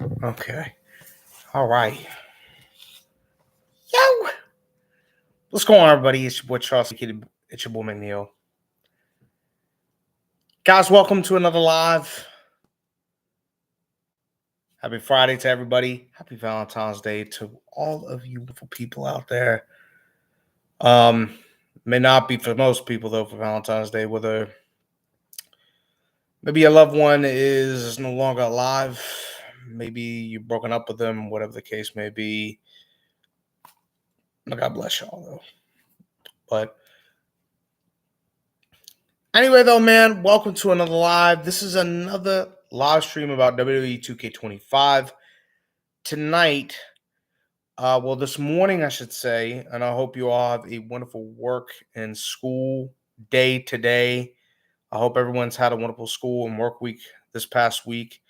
Okay. All right. Yo! What's going on, everybody? It's your boy Charles. It's your boy McNeil. Guys, welcome to another live. Happy Friday to everybody. Happy Valentine's Day to all of you beautiful people out there. May not be for most people, though, for Valentine's Day, whether maybe your loved one is no longer alive. Maybe you've broken up with them, whatever the case may be. God bless y'all, though. But anyway, though, man, welcome to another live. This is another live stream about WWE2K25. Tonight, this morning, I should say, and I hope you all have a wonderful work and school day today. I hope everyone's had a wonderful school and work week this past week.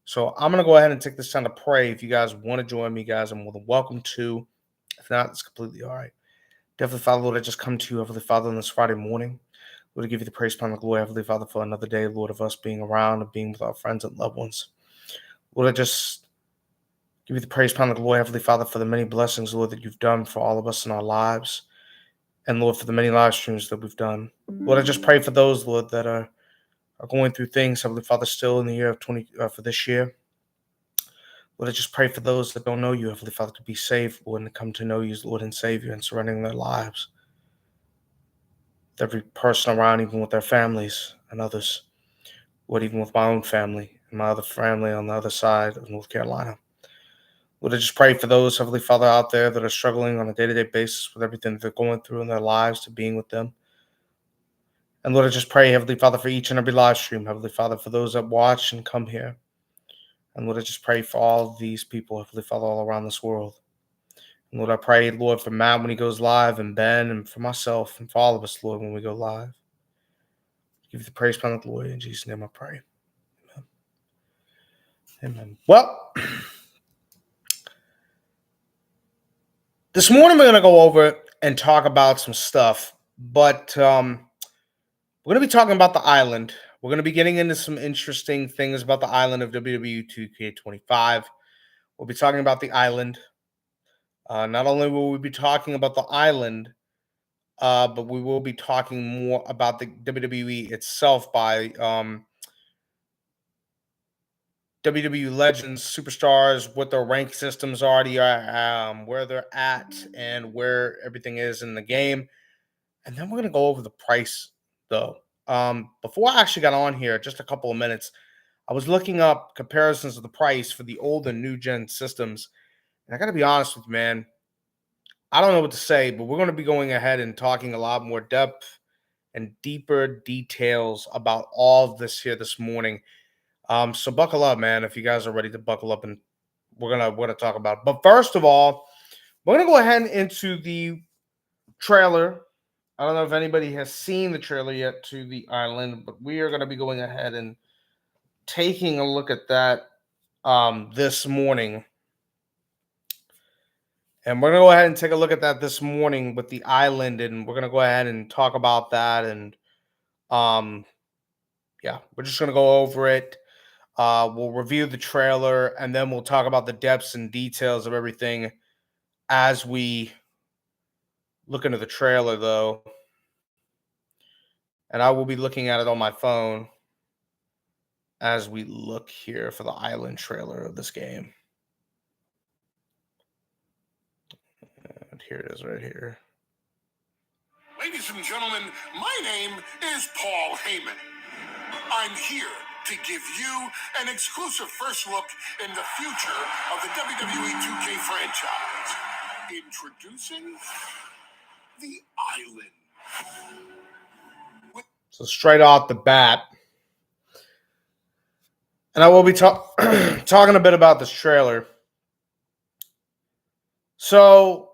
So I'm going to go ahead and take this time to pray. If you guys want to join me, guys, I'm more than welcome to. If not, it's completely all right. Definitely, Father, Lord, I just come to you, Heavenly Father, on this Friday morning. Lord, I give you the praise, power, and the glory, Heavenly Father, for another day, Lord, of us being around and being with our friends and loved ones. Lord, I just give you the praise, power, and the glory, Heavenly Father, for the many blessings, Lord, that you've done for all of us in our lives. And, Lord, for the many live streams that we've done. Lord, I just pray for those, Lord, that are going through things, Heavenly Father, still in the year of for this year. Lord, I just pray for those that don't know you, Heavenly Father, to be saved, Lord, and to come to know you as Lord and Savior and surrendering their lives. With every person around, even with their families and others. Lord, even with my own family and my other family on the other side of North Carolina. Lord, I just pray for those, Heavenly Father, out there that are struggling on a day-to-day basis with everything they're going through in their lives, to being with them. And Lord, I just pray, Heavenly Father, for each and every live stream, Heavenly Father, for those that watch and come here. And Lord, I just pray for all of these people, Heavenly Father, all around this world. And Lord, I pray, Lord, for Matt when he goes live, and Ben, and for myself, and for all of us, Lord, when we go live. Give you the praise, power, and glory. In Jesus' name I pray. Amen. Amen. Well, this morning we're going to go over and talk about some stuff, but we're going to be talking about the island. We're going to be getting into some interesting things about the island of WWE2K25. We'll be talking about the island. Not only will we be talking about the island, but we will be talking more about the WWE itself by WWE legends, superstars, what their rank systems are, where they're at, and where everything is in the game. And then we're going to go over the price, though. Before I actually got on here, just a couple of minutes, I was looking up comparisons of the price for the old and new gen systems. And I got to be honest with you, man. I don't know what to say, but we're going to be going ahead and talking a lot more depth and deeper details about all of this here this morning. So buckle up, man, if you guys are ready to buckle up, and we're gonna talk about it. But first of all, we're gonna go ahead into the trailer. I don't know if anybody has seen the trailer yet to the island, but we are gonna be going ahead and taking a look at that this morning. And we're gonna go ahead and take a look at that this morning with the island, and we're gonna go ahead and talk about that. And yeah, we're just gonna go over it. We'll review the trailer, and then we'll talk about the depths and details of everything as we look into the trailer, though. And I will be looking at it on my phone as we look here for the island trailer of this game. And here it is right here. Ladies and gentlemen, my name is Paul Heyman. I'm here to give you an exclusive first look in the future of the WWE 2K franchise. Introducing the Island. So straight off the bat, and I will be talking a bit about this trailer. So,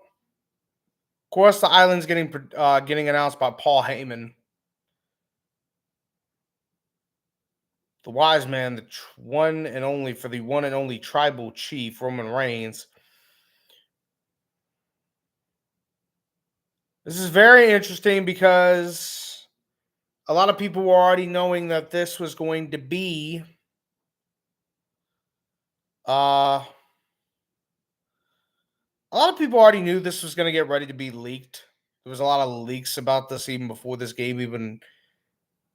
of course, the island's getting announced by Paul Heyman, the wise man, the one and only tribal chief, Roman Reigns. This is very interesting because a lot of people were already knowing that this was going to be A lot of people already knew this was going to get ready to be leaked. There was a lot of leaks about this even before this game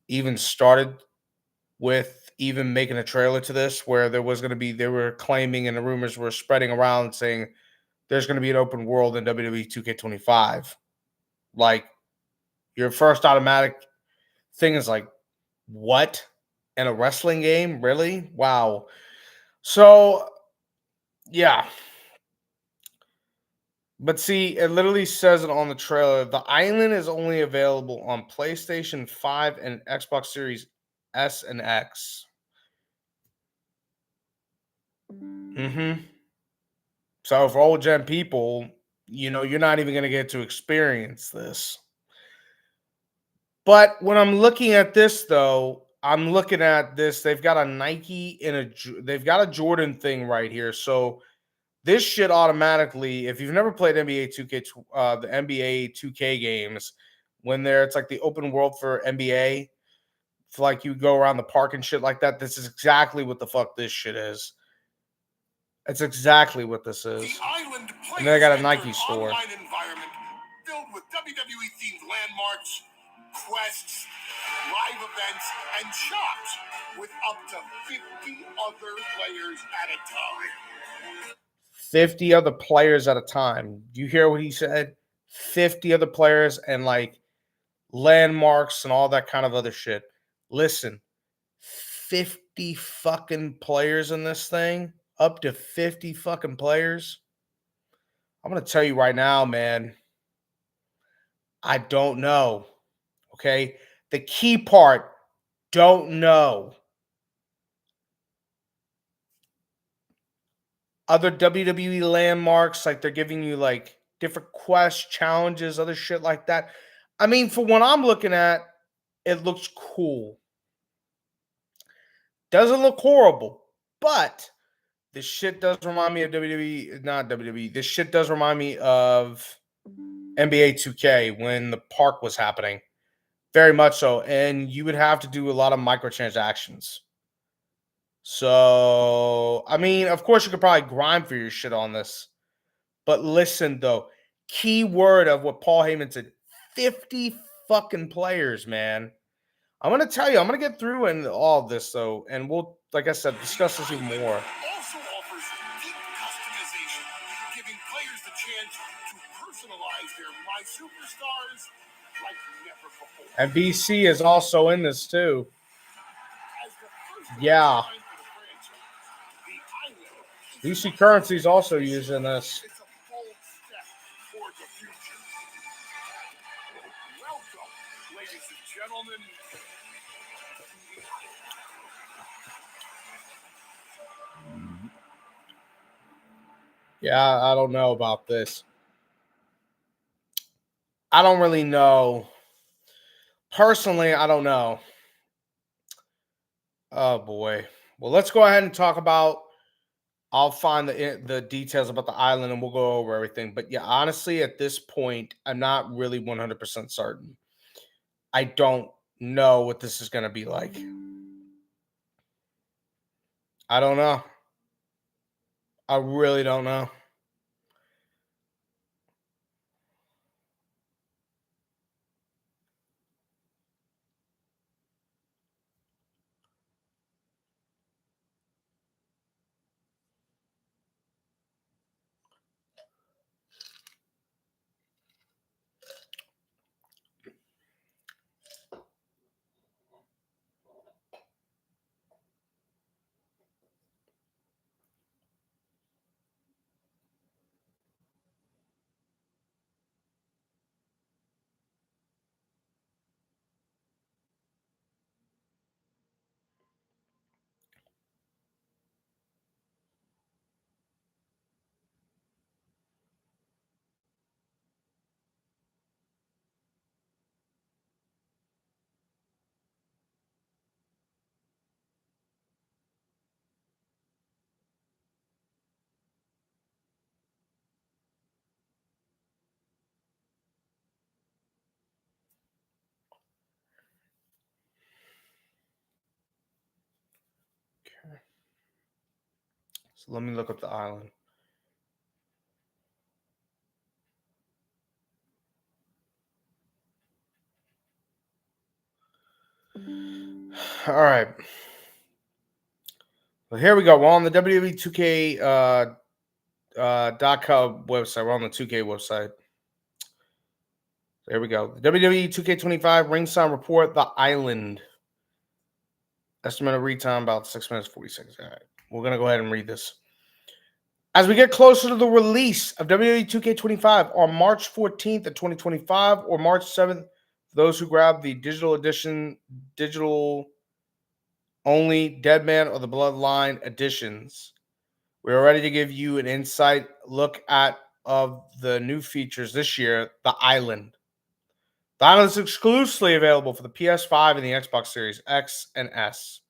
even started, with even making a trailer to this, where there was going to be, they were claiming and the rumors were spreading around saying there's going to be an open world in WWE 2K25. Like, your first automatic thing is like, what? In a wrestling game? Really? Wow. So, yeah. But see, it literally says it on the trailer. The island is only available on PlayStation 5 and Xbox Series S and X. Mm-hmm. So for old gen people, you're not even going to get to experience this. But when I'm looking at this, though, I'm looking at this. They've got a Nike they've got a Jordan thing right here. So this shit automatically, if you've never played NBA 2K, the NBA 2K games, when it's like the open world for NBA, it's like you go around the park and shit like that. This is exactly what the fuck this shit is. It's exactly what this is. The island And then I got a enter Nike an store. online environment filled with WWE themed landmarks, quests, live events, and shops with up to 50 other players at a time. 50 other players at a time. You hear what he said? 50 other players and like landmarks and all that kind of other shit. Listen, 50 fucking players in this thing, up to 50 fucking players. I'm going to tell you right now, man, I don't know. Okay? The key part, don't know. Other WWE landmarks, like they're giving you like different quests, challenges, other shit like that. I mean, for what I'm looking at, it looks cool. Doesn't look horrible, but this shit does remind me of WWE, not WWE. This shit does remind me of NBA 2K when the park was happening. Very much so. And you would have to do a lot of microtransactions. So, I mean, of course, you could probably grind for your shit on this. But listen, though, key word of what Paul Heyman said, 50 fucking players, man. I'm going to tell you, I'm going to get through in all of this, though. And we'll, like I said, discuss this even more. Also offers deep customization, giving players the chance to personalize their My Superstars like never before. And BC is also in this, too. Yeah. BC Currency is also using this. It's a bold step toward the future. Welcome, ladies and gentlemen. Yeah, I don't know about this. I don't really know. Personally, I don't know. Oh boy. Well, let's go ahead and talk about. I'll find the details about the island and we'll go over everything. But yeah, honestly, at this point, I'm not really 100% certain. I don't know what this is going to be like. I don't know. I really don't know. So let me look up the island. All right. Well, here we go. We're on the WWE2K .com website. We're on the 2K website. There we go. The WWE2K25 ringside report. The Island. Estimated read time about 6 minutes 40 seconds. All right. We're gonna go ahead and read this. As we get closer to the release of WWE2K25 on March 14th of 2025 or March 7th, for those who grab the digital edition, digital only Deadman or the Bloodline editions, we are ready to give you an insight look at of the new features this year, the Island. The Island is exclusively available for the PS5 and the Xbox Series X and S.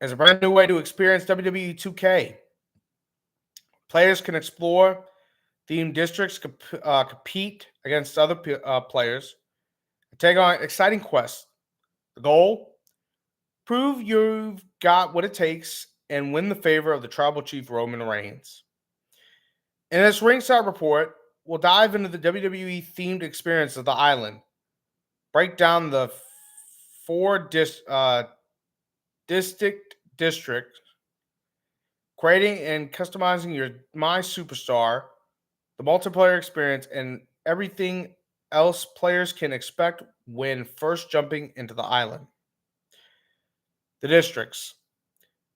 It's a brand new way to experience WWE 2K. Players can explore themed districts, compete against other players, and take on exciting quests. The goal? Prove you've got what it takes and win the favor of the tribal chief Roman Reigns. In this ringside report, we'll dive into the WWE themed experience of the island, break down the four distinct districts, creating and customizing your My Superstar, the multiplayer experience, and everything else players can expect when first jumping into the island. The districts.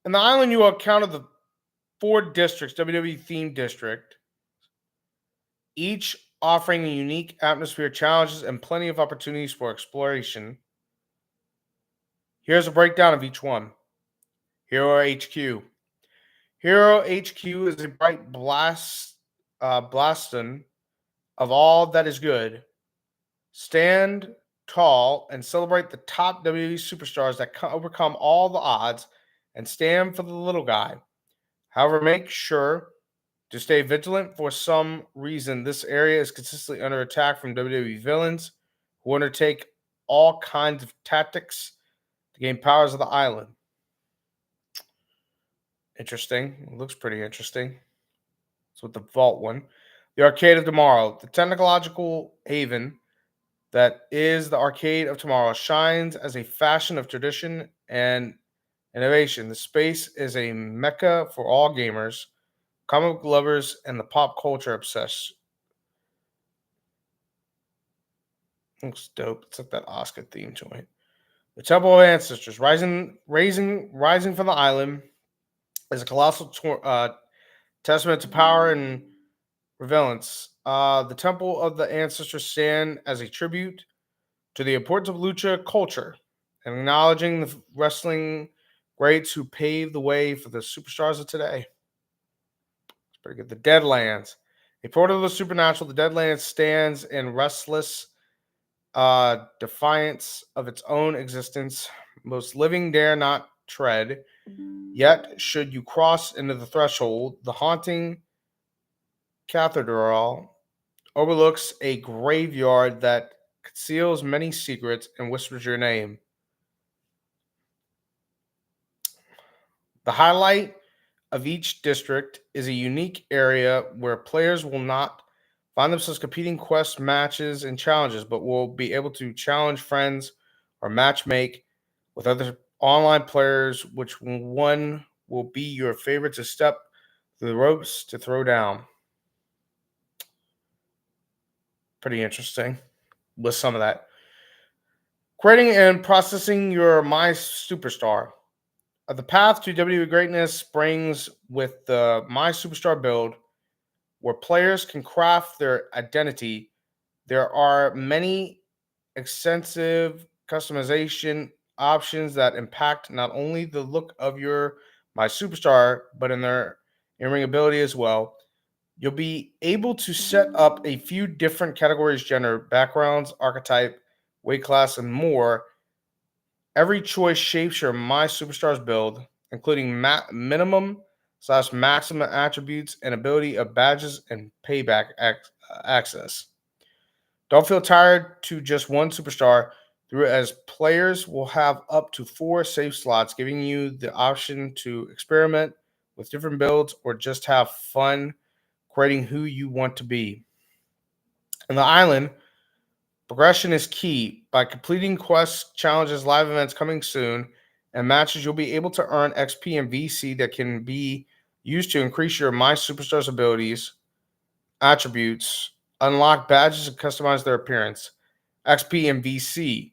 In the island, you will encounter the four districts, WWE themed district, each offering a unique atmosphere, challenges, and plenty of opportunities for exploration. Here's a breakdown of each one. Hero HQ. Hero HQ is a bright blaston of all that is good. Stand tall and celebrate the top WWE superstars that overcome all the odds and stand for the little guy. However, make sure to stay vigilant. For some reason, this area is consistently under attack from WWE villains who undertake all kinds of tactics to gain powers of the island. Interesting. It looks pretty interesting. It's with the Vault one. The Arcade of Tomorrow. The technological haven that is the Arcade of Tomorrow shines as a fashion of tradition and innovation. The space is a mecca for all gamers, comic book lovers, and the pop culture obsessed. Looks dope. It's like that Oscar theme joint. The Temple of Ancestors, rising from the island, is a colossal testament to power and relevance. The Temple of the Ancestors stand as a tribute to the importance of lucha culture and acknowledging the wrestling greats who paved the way for the superstars of today. It's pretty good. The Deadlands. A portal of the supernatural, the Deadlands stands in restless defiance of its own existence. Most living dare not tread. Yet, should you cross into the threshold, the haunting cathedral overlooks a graveyard that conceals many secrets and whispers your name. The highlight of each district is a unique area where players will not find themselves competing quest matches and challenges, but will be able to challenge friends or matchmake with other online players, which one will be your favorite to step through the ropes to throw down. Pretty interesting with some of that. Creating and processing your My Superstar. The path to WWE greatness springs with the My Superstar build, where players can craft their identity. There are many extensive customization options that impact not only the look of your My Superstar, but in their in-ring ability as well. You'll be able to set up a few different categories, gender, backgrounds, archetype, weight class, and more. Every choice shapes your My Superstars build, including minimum/maximum attributes and ability of badges and payback access. Don't feel tired to just one superstar through, as players will have up to 4 save slots, giving you the option to experiment with different builds, or just have fun creating who you want to be. In the island, progression is key. By completing quests, challenges, live events coming soon, and matches, you'll be able to earn XP and VC that can be used to increase your My Superstars abilities, attributes, unlock badges, and customize their appearance. XP and VC.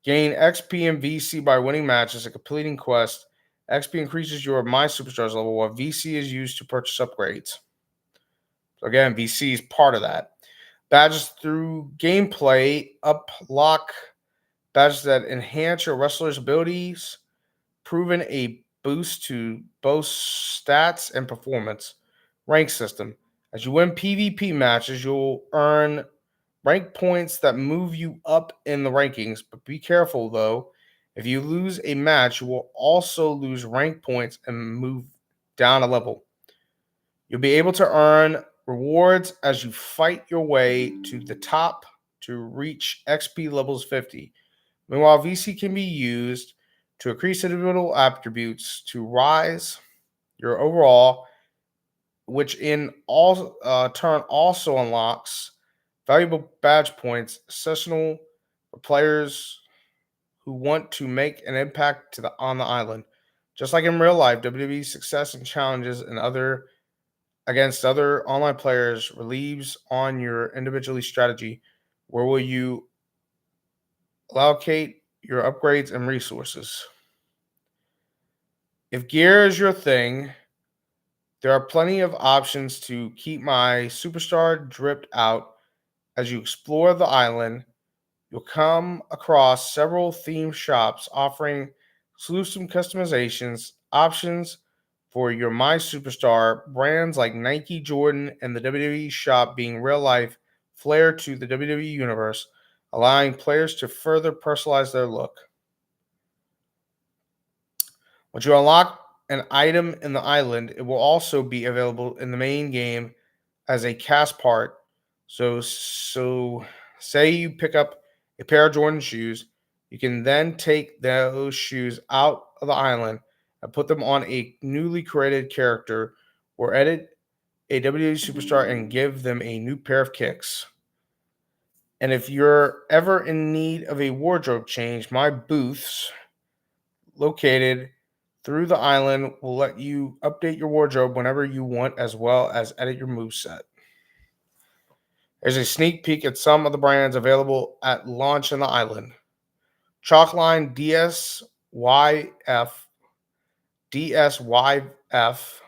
Gain XP and VC by winning matches and completing quests. XP increases your My Superstars level, while VC is used to purchase upgrades. So again, VC is part of that. Badges through gameplay, unlock badges that enhance your wrestler's abilities, proven a boost to both stats and performance. Rank system. As you win PvP matches, you'll earn rank points that move you up in the rankings, but be careful though. If you lose a match, you will also lose rank points and move down a level. You'll be able to earn rewards as you fight your way to the top to reach XP levels 50. Meanwhile, VC can be used to increase individual attributes to rise your overall, which in all turn also unlocks valuable badge points, sessional for players who want to make an impact on the island. Just like in real life, WWE's success and challenges and against other online players relieves on your individually strategy. Where will you allocate your upgrades and resources? If gear is your thing, there are plenty of options to keep my superstar dripped out. As you explore the island, you'll come across several themed shops offering exclusive customizations, options for your My Superstar, brands like Nike, Jordan, and the WWE shop being real life flair to the WWE universe, allowing players to further personalize their look. Once you unlock an item in the island, it will also be available in the main game as a cast part. So say you pick up a pair of Jordan shoes, you can then take those shoes out of the island and put them on a newly created character, or edit a WWE superstar and give them a new pair of kicks. And if you're ever in need of a wardrobe change, my booths located through the island will let you update your wardrobe whenever you want, as well as edit your moveset. There's a sneak peek at some of the brands available at launch on the island. Chalkline DSYF,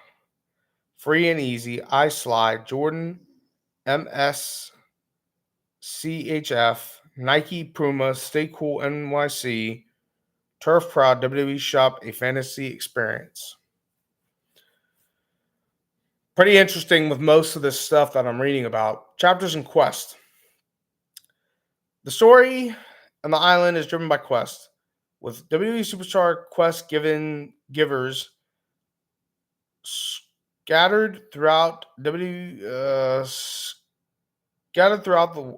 Free and Easy, iSlide, Jordan, MSCHF, Nike, Puma, Stay Cool NYC, Turf Proud, WWE Shop, a fantasy experience. Pretty interesting with most of this stuff that I'm reading about. Chapters and quests. The story on the island is driven by quests, with WWE Superstar quest givers scattered throughout the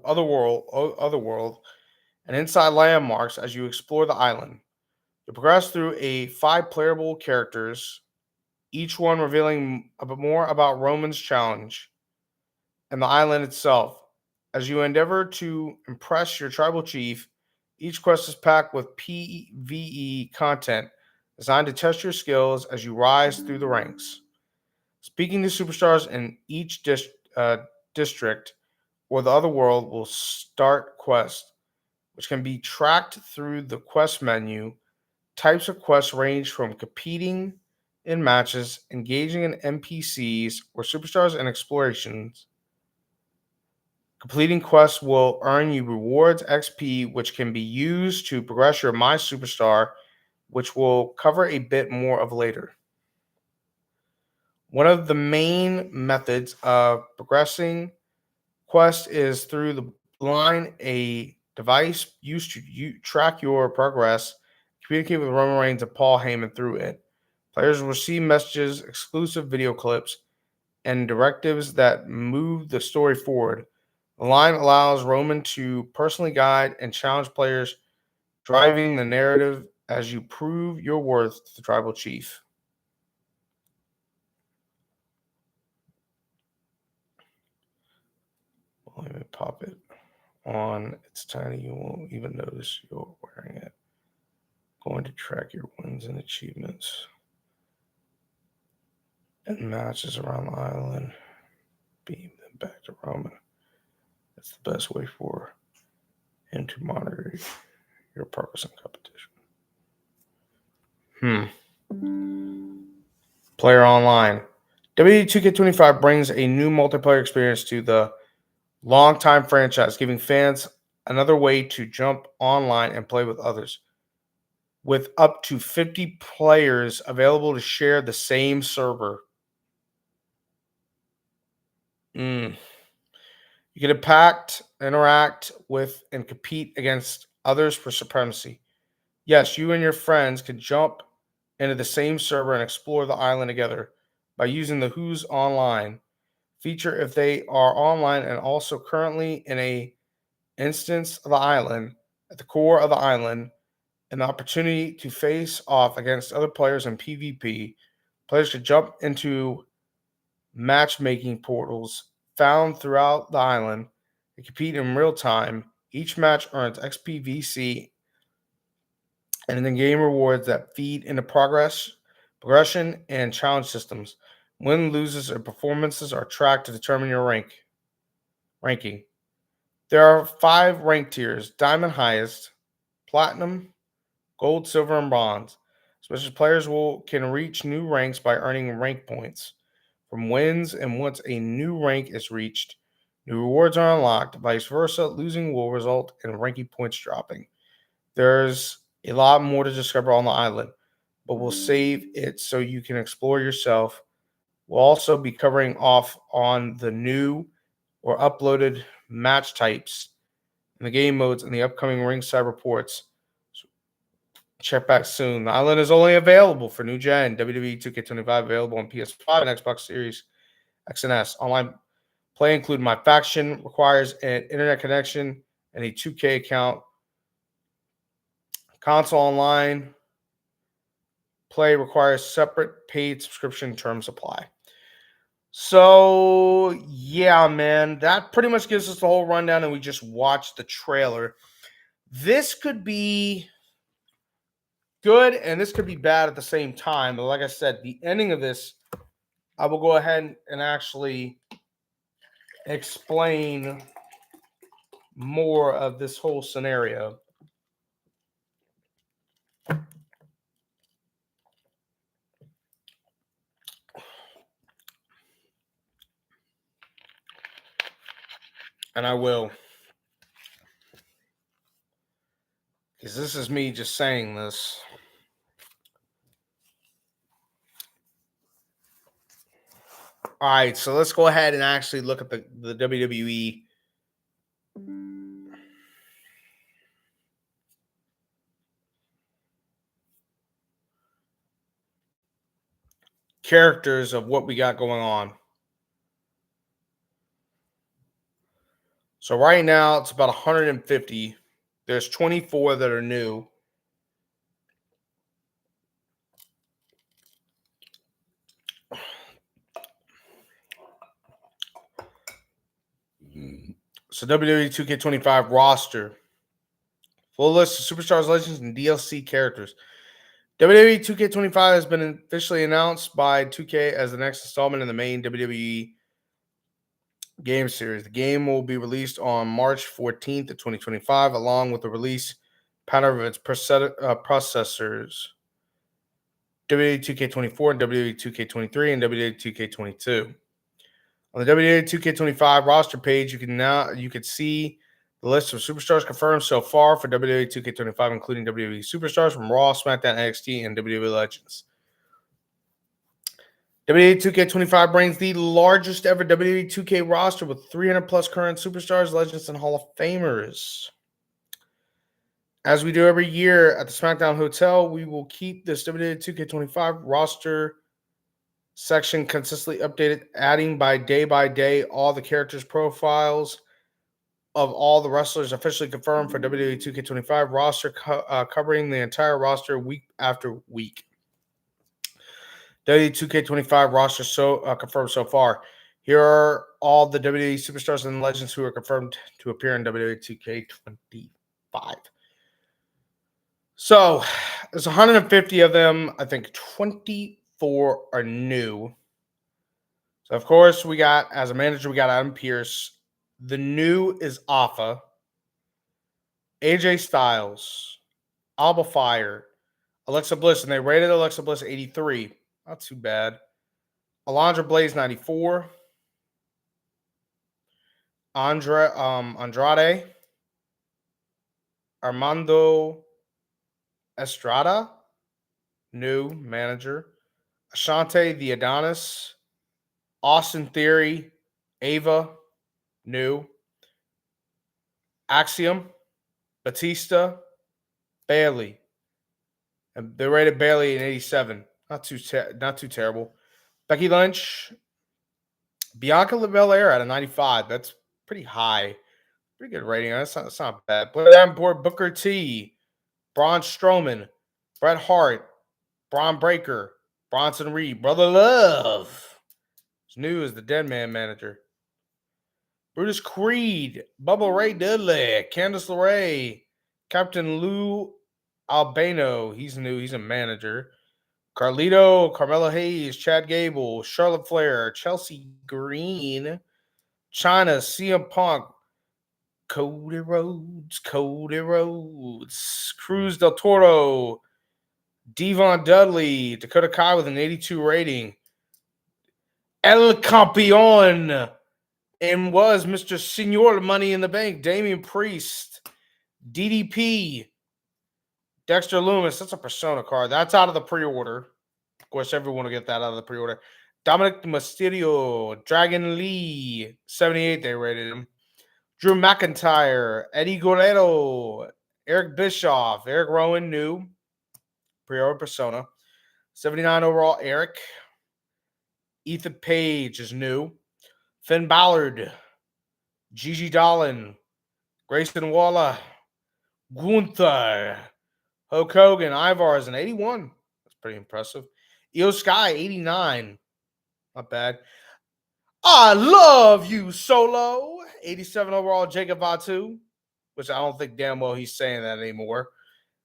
other world, and inside landmarks as you explore the island. You progress through 5 playable characters, each one revealing a bit more about Roman's challenge and the island itself. As you endeavor to impress your tribal chief, each quest is packed with PvE content designed to test your skills as you rise through the ranks. Speaking to superstars in each district or the other world will start quest, which can be tracked through the quest menu. Types of quests range from competing in matches, engaging in NPCs or superstars, and explorations. Completing quests will earn you rewards XP, which can be used to progress your My Superstar, which we'll cover a bit more of later. One of the main methods of progressing quests is through the line, a device used to track your progress, communicate with Roman Reigns and Paul Heyman through it. Players will receive messages, exclusive video clips, and directives that move the story forward. The line allows Roman to personally guide and challenge players, driving the narrative as you prove your worth to the tribal chief. Let me pop it on. It's tiny. You won't even notice you're wearing it. Going to track your wins and achievements and matches around the island. Beam them back to Roman. That's the best way for him to monitor your progress in competition. Player Online. WWE2K25 brings a new multiplayer experience to the longtime franchise, giving fans another way to jump online and play with others. With up to 50 players available to share the same server. You can interact with, and compete against others for supremacy. Yes, you and your friends can jump into the same server and explore the island together by using the Who's Online feature if they are online and also currently in a instance of the island at the core of the island. An opportunity to face off against other players in PvP. Players could jump into matchmaking portals found throughout the island and compete in real time. Each match earns XPVC and in-game rewards that feed into progression, and challenge systems. Win, loses, and performances are tracked to determine your ranking. There are 5 rank tiers: Diamond highest, Platinum, Gold, Silver, and Bronze. Special players can reach new ranks by earning rank points from wins, and once a new rank is reached, new rewards are unlocked. Vice versa, losing will result in ranking points dropping. There's a lot more to discover on the island, but we'll save it so you can explore yourself. We'll also be covering off on the new or uploaded match types and the game modes in the upcoming ringside reports. So check back soon. The island is only available for new gen WWE 2K25, available on PS5 and Xbox Series X and S. Online play include My Faction, requires an internet connection and a 2K account. Console online play requires separate paid subscription terms apply. So, yeah, man, that pretty much gives us the whole rundown, and we just watched the trailer. This could be good, and this could be bad at the same time. But like I said, the ending of this, I will go ahead and actually explain more of this whole scenario. And I will. Because this is me just saying this. All right, so let's go ahead and actually look at the WWE characters of what we got going on. So right now it's about 150. There's 24 that are new. So WWE 2K25 roster. Full list of superstars, legends, and DLC characters. WWE 2K25 has been officially announced by 2K as the next installment in the main WWE game series. The game will be released on March 14th of 2025, along with the release pattern of its processors. WWE 2K24 and WWE 2K23 and WWE 2K22. On the WWE 2K25 roster page, you can see the list of superstars confirmed so far for WWE 2K25, including WWE superstars from Raw, SmackDown, NXT, and WWE Legends. WWE 2K25 brings the largest ever WWE 2K roster with 300 plus current superstars, legends, and Hall of Famers. As we do every year at the SmackDown Hotel, we will keep this WWE 2K25 roster section consistently updated, adding by day all the characters' profiles of all the wrestlers officially confirmed for WWE 2K25 roster, covering the entire roster week after week. WWE 2K25 roster confirmed so far. Here are all the WWE superstars and legends who are confirmed to appear in WWE2K25. So there's 150 of them. I think 24 are new. So of course we got, as a manager, we got Adam Pearce. The new is Alpha, AJ Styles, Alba Fire, Alexa Bliss, and they rated Alexa Bliss 83. Not too bad. Alondra Blaze 94. Andrade, Armando Estrada, new manager. Ashante the Adonis, Austin Theory, Ava, new. Axiom, Batista, Bailey. And they rated Bailey in 87. Not too terrible. Becky Lynch, Bianca Belair at a 95. That's pretty high. Pretty good rating. That's not bad. Blair Davenport, Booker T, Braun Strowman, Bret Hart, Braun Breaker, Bronson Reed, Brother Love. It's new as the Dead Man manager. Brutus Creed, Bubba Ray Dudley, Candice LeRae, Captain Lou Albano. He's new. He's a manager. Carlito, Carmelo Hayes, Chad Gable, Charlotte Flair, Chelsea Green, China, CM Punk, Cody Rhodes, Cruz Del Toro, Devon Dudley, Dakota Kai with an 82 rating, El Campeon, and was Mr. Senor Money in the Bank, Damian Priest, DDP, Dexter Loomis. That's a Persona card. That's out of the pre-order. Of course, everyone will get that out of the pre-order. Dominic Mysterio, Dragon Lee, 78, they rated him. Drew McIntyre, Eddie Guerrero, Eric Bischoff, Eric Rowan, new. Pre-order Persona. 79 overall, Eric. Ethan Page is new. Finn Ballard, Gigi Dolan, Grayson Waller, Gunther, Hulk Hogan, Ivar is an 81. That's pretty impressive. Io Sky, 89. Not bad. I love you, Solo. 87 overall, Jacob Batu, which I don't think damn well he's saying that anymore.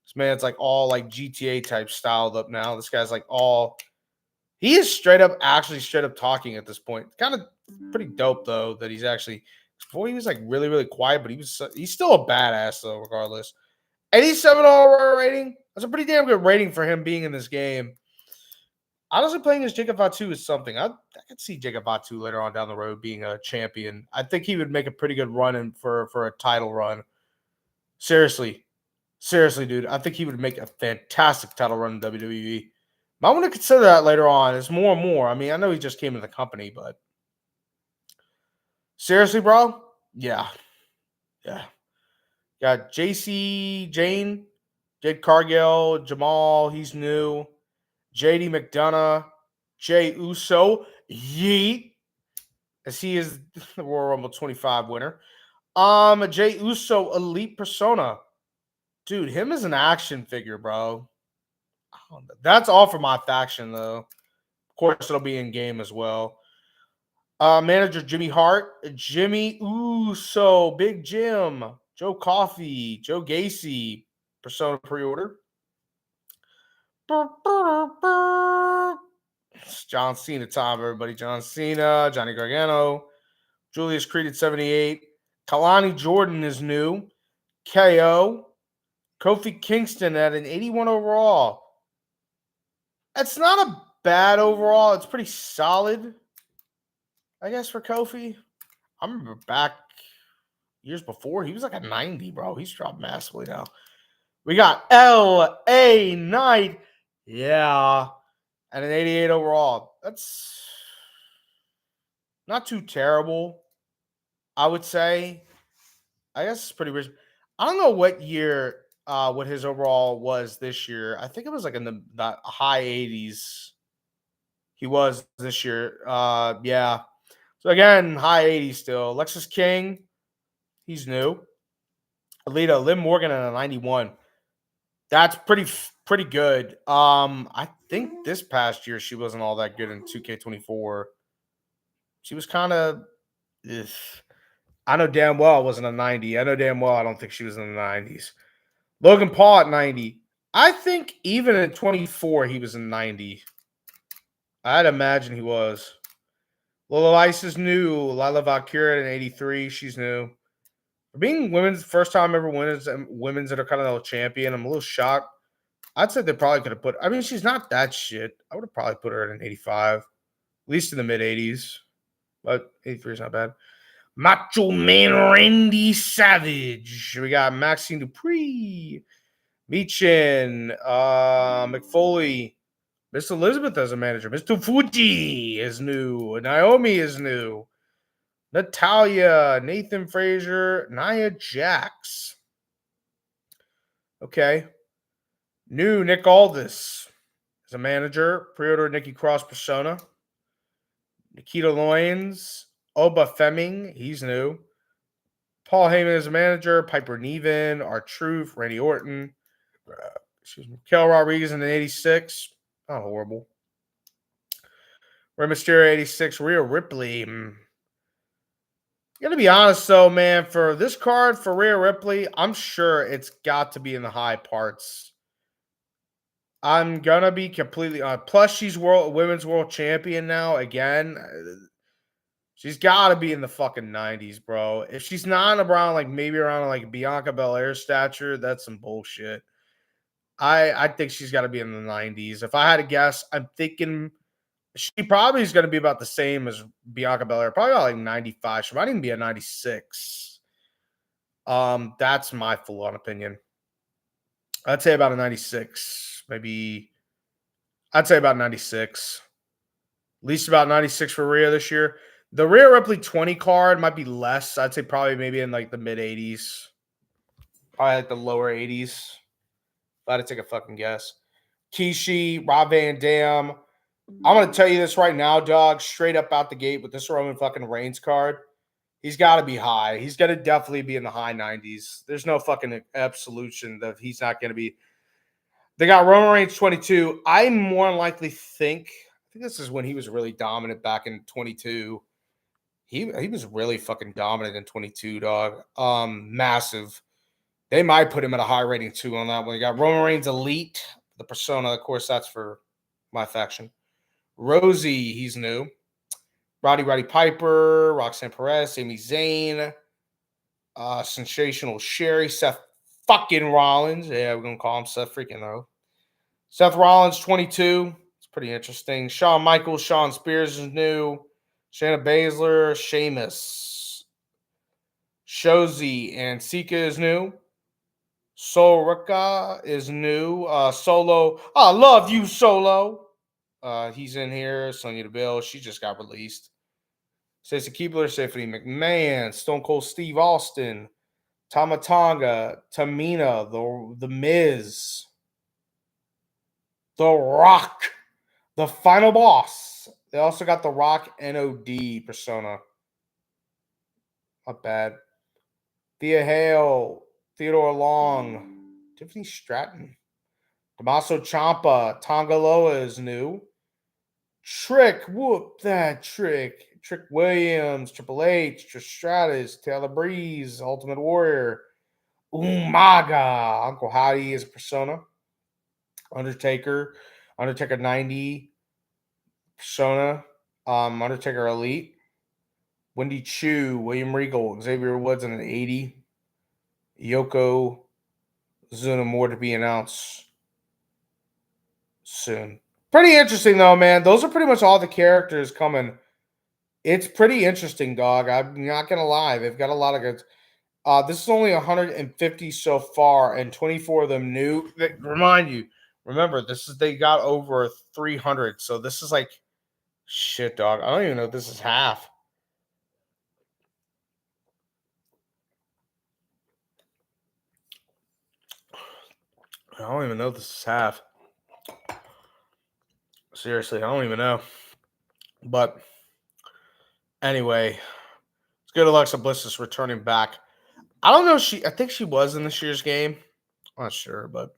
This man's like all like GTA type styled up now. This guy's like all. He is actually straight up talking at this point. Kind of pretty dope though that he's actually. Before he was like really really quiet, but he's still a badass though. Regardless, 87 overall rating. That's a pretty damn good rating for him being in this game. Honestly, playing as Jacob Fatu is something. I could see Jacob Fatu later on down the road being a champion. I think he would make a pretty good run for a title run. Seriously, dude. I think he would make a fantastic title run in WWE. Might want to consider that later on. It's more and more. I mean, I know he just came into the company, but seriously, bro. Yeah. Got JC Jane, Jade Cargill, Jamal. He's new. JD McDonough, Jay Uso, yeet, as he is the Royal Rumble 25 winner. Jay Uso, Elite Persona. Dude, him as an action figure, bro. That's all for my faction, though. Of course, it'll be in game as well. Manager Jimmy Hart, Jimmy Uso, Big Jim, Joe Coffey, Joe Gacy, Persona pre-order. It's John Cena time, everybody. John Cena, Johnny Gargano, Julius Creed at 78. Kalani Jordan is new. KO. Kofi Kingston at an 81 overall. That's not a bad overall. It's pretty solid, I guess, for Kofi. I remember back years before, he was like a 90, bro. He's dropped massively now. We got LA Knight. Yeah. At an 88 overall. That's not too terrible, I would say. I guess it's pretty rich. I don't know what year, what his overall was this year. I think it was like in the high 80s. He was this year. Yeah. So again, high 80s still. Lexus King, he's new. Alita, Liv Morgan at a 91. That's pretty good. I think this past year she wasn't all that good in 2K24. She was kind of. I know damn well I wasn't a 90. I know damn well I don't think she was in the 90s. Logan Paul at 90. I think even at 24, he was in 90. I'd imagine he was. Lola Ice is new. Lila Valkyria in 83. She's new. For being women's first time ever women's Intercontinental Champion, I'm a little shocked. I'd say they probably could have put. I mean, she's not that shit. I would have probably put her at an 85, at least in the mid 80s. But 83 is not bad. Macho Man Randy Savage. We got Maxine Dupree, Meechin, McFoley, Miss Elizabeth as a manager. Mr. Fuji is new. Naomi is new. Natalia, Nathan Frazier, Nia Jax. Okay. New Nick Aldis as a manager. Pre-order Nikki Cross Persona. Nikita Loyens. Oba Fleming. He's new. Paul Heyman as a manager. Piper Niven. R-Truth. Randy Orton. Excuse me. Kel Rodriguez in 86. Not horrible. Rey Mysterio 86. Rhea Ripley. Gotta be honest though, man. For this card for Rhea Ripley, I'm sure it's got to be in the high parts. I'm gonna be completely honest. Plus, she's women's world champion now again. She's got to be in the fucking 90s, bro. If she's not around, like maybe around like Bianca Belair stature, that's some bullshit. I think she's got to be in the 90s. If I had to guess, I'm thinking she probably is going to be about the same as Bianca Belair, probably about like 95. She might even be a 96. That's my full-on opinion. I'd say about a 96, maybe. I'd say about 96. At least about 96 for Rhea this year. The Rhea Ripley 20 card might be less. I'd say probably maybe in like the mid 80s. Probably like the lower 80s. If I had to take a fucking guess. Kishi, Rob Van Dam. I'm going to tell you this right now, dog. Straight up out the gate with this Roman fucking Reigns card. He's got to be high. He's going to definitely be in the high 90s. There's no fucking absolution that he's not going to be. They got Roman Reigns 22. I more than likely think this is when he was really dominant back in 22. He was really fucking dominant in 22, dog. Massive. They might put him at a high rating too on that one. You got Roman Reigns Elite, the persona. Of course, that's for my faction. Rosie, he's new. Roddy Piper, Roxanne Perez, Sami Zayn, Sensational Sherry, Seth fucking Rollins. Yeah, we're gonna call him Seth freaking though. Seth Rollins, 22. It's pretty interesting. Shawn Michaels, Shawn Spears is new. Shayna Baszler, Sheamus. Shozi and Sika is new. Soraka is new. Solo. I love you, Solo. He's in here. Sonya Deville. She just got released. Stacey Keebler, Stephanie McMahon, Stone Cold Steve Austin, Tama Tonga, Tamina, the Miz, The Rock, the final boss. They also got The Rock NOD persona. Not bad. Thea Hale, Theodore Long, Tiffany Stratton, Tommaso Ciampa, Tonga Loa is new. Trick, whoop that Trick. Trick Williams, Triple H, Trish Stratus, Taylor Breeze, Ultimate Warrior, Umaga, Uncle Howdy is a persona. Undertaker 90 persona. Undertaker Elite. Wendy Chu, William Regal, Xavier Woods in an 80. Yoko Zuna more to be announced soon. Pretty interesting though, man. Those are pretty much all the characters coming. It's pretty interesting, dog. I'm not gonna lie. They've got a lot of good. This is only 150 so far, and 24 of them new. Remember, they got over 300. So this is like shit, dog. I don't even know if this is half. I don't even know if this is half. Seriously, I don't even know. But anyway, it's good Alexa Bliss is returning back. I don't know. I think she was in this year's game. I'm not sure, but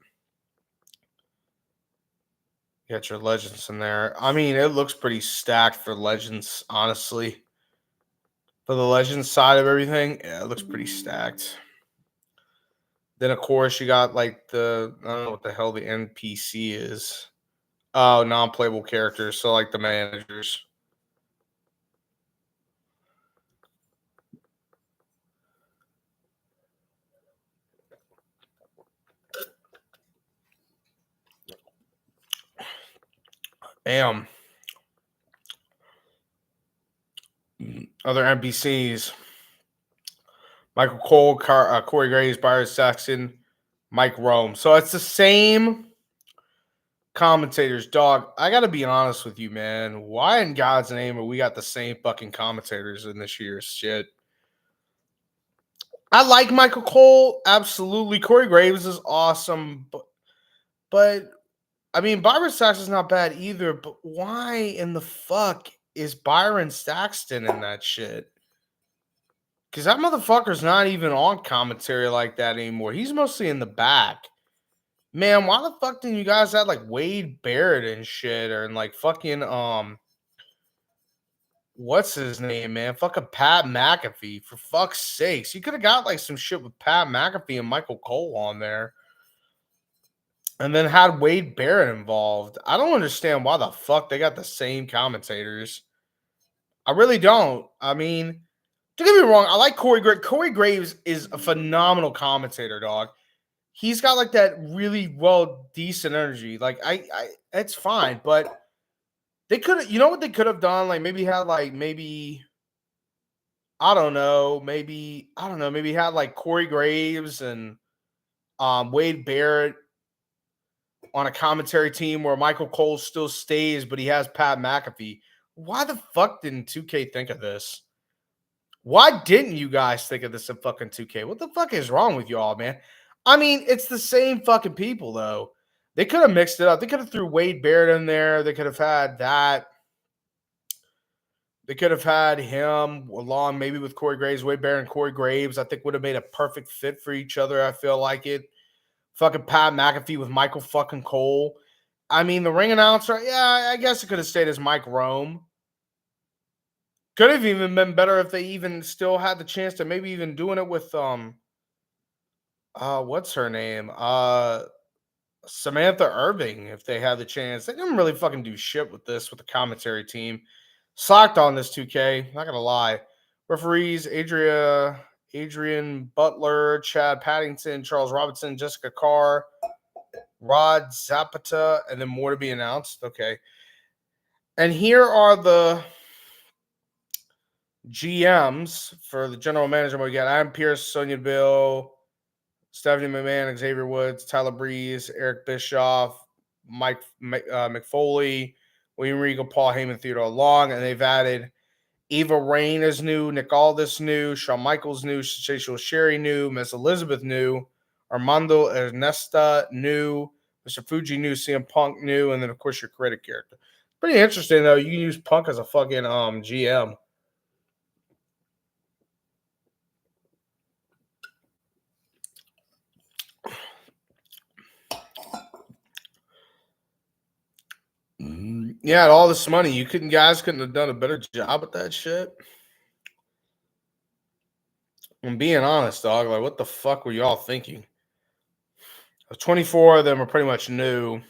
you got your Legends in there. I mean, it looks pretty stacked for Legends, honestly. For the Legends side of everything, yeah, it looks pretty stacked. Then of course you got like the I don't know what the hell the NPC is. Oh, non-playable characters, so like the managers. Damn. Other NPCs. Michael Cole, Corey Graves, Byron Saxon, Mike Rome. So it's the same commentators, dog. I gotta be honest with you, man. Why in God's name are we got the same fucking commentators in this year's shit? I like Michael Cole, absolutely. Corey Graves is awesome, but I mean Byron Saxton's not bad either. But why in the fuck is Byron Saxton in that shit? Because that motherfucker's not even on commentary like that anymore. He's mostly in the back. Man, why the fuck didn't you guys have like Wade Barrett and shit, or and like fucking what's his name, man? Fucking Pat McAfee, for fuck's sakes. You could have got like some shit with Pat McAfee and Michael Cole on there. And then had Wade Barrett involved. I don't understand why the fuck they got the same commentators. I really don't. I mean, don't get me wrong, I like Corey Graves. Corey Graves is a phenomenal commentator, dog. He's got like that really decent energy. Like it's fine, but they could have, you know what they could have done? Like maybe had like maybe had like Corey Graves and Wade Barrett on a commentary team where Michael Cole still stays, but he has Pat McAfee. Why the fuck didn't 2K think of this? Why didn't you guys think of this in fucking 2K? What the fuck is wrong with y'all, man? I mean, it's the same fucking people, though. They could have mixed it up. They could have threw Wade Barrett in there. They could have had that. They could have had him along maybe with Corey Graves, Wade Barrett and Corey Graves. I think would have made a perfect fit for each other. I feel like it. Fucking Pat McAfee with Michael fucking Cole. I mean, the ring announcer, yeah, I guess it could have stayed as Mike Rome. Could have even been better if they even still had the chance to maybe even doing it with what's her name? Samantha Irving, if they had the chance. They didn't really fucking do shit with this with the commentary team. Slacked on this 2K, not gonna lie. Referees Adrian Butler, Chad Paddington, Charles Robinson, Jessica Carr, Rod Zapata, and then more to be announced. Okay. And here are the GMs for the general manager. We got Adam Pierce, Sonya Bill, Stephanie McMahon, Xavier Woods, Tyler Breeze, Eric Bischoff, Mike McFoley, William Regal, Paul Heyman, Theodore Long, and they've added Eva Rain is new, Nick Aldis new, Shawn Michaels new, Sensational Sherry new, Miss Elizabeth new, Armando Ernesta new, Mr. Fuji new, CM Punk new, and then of course your critic character. Pretty interesting though. You can use Punk as a fucking GM. Yeah, all this money, guys couldn't have done a better job with that shit. I'm being honest, dog. Like, what the fuck were y'all thinking? 24 of them are pretty much new.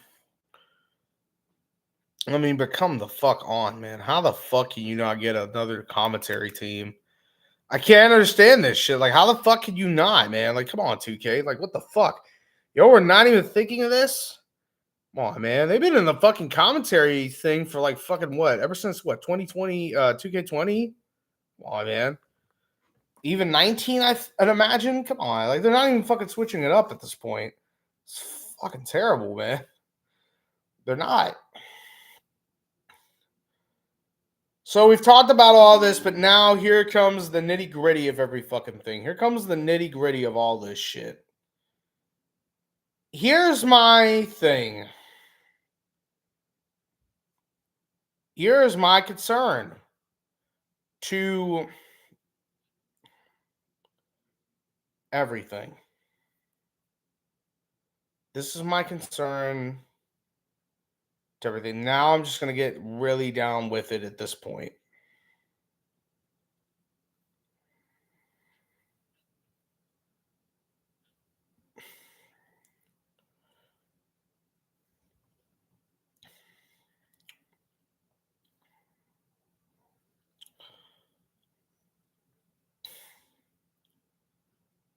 I mean, but come the fuck on, man. How the fuck can you not get another commentary team? I can't understand this shit. Like, how the fuck can you not, man? Like, come on, 2K. Like, what the fuck? Yo, we're not even thinking of this? Come on, man. They've been in the fucking commentary thing for like fucking what? Ever since what? 2020, 2K20? Come on, man. Even 19, I'd imagine. Come on. Like, they're not even fucking switching it up at this point. It's fucking terrible, man. They're not. So we've talked about all this, but now here comes the nitty gritty of every fucking thing. Here comes the nitty gritty of all this shit. Here's my thing. Here's my concern to everything. This is my concern to everything. Now I'm just going to get really down with it at this point.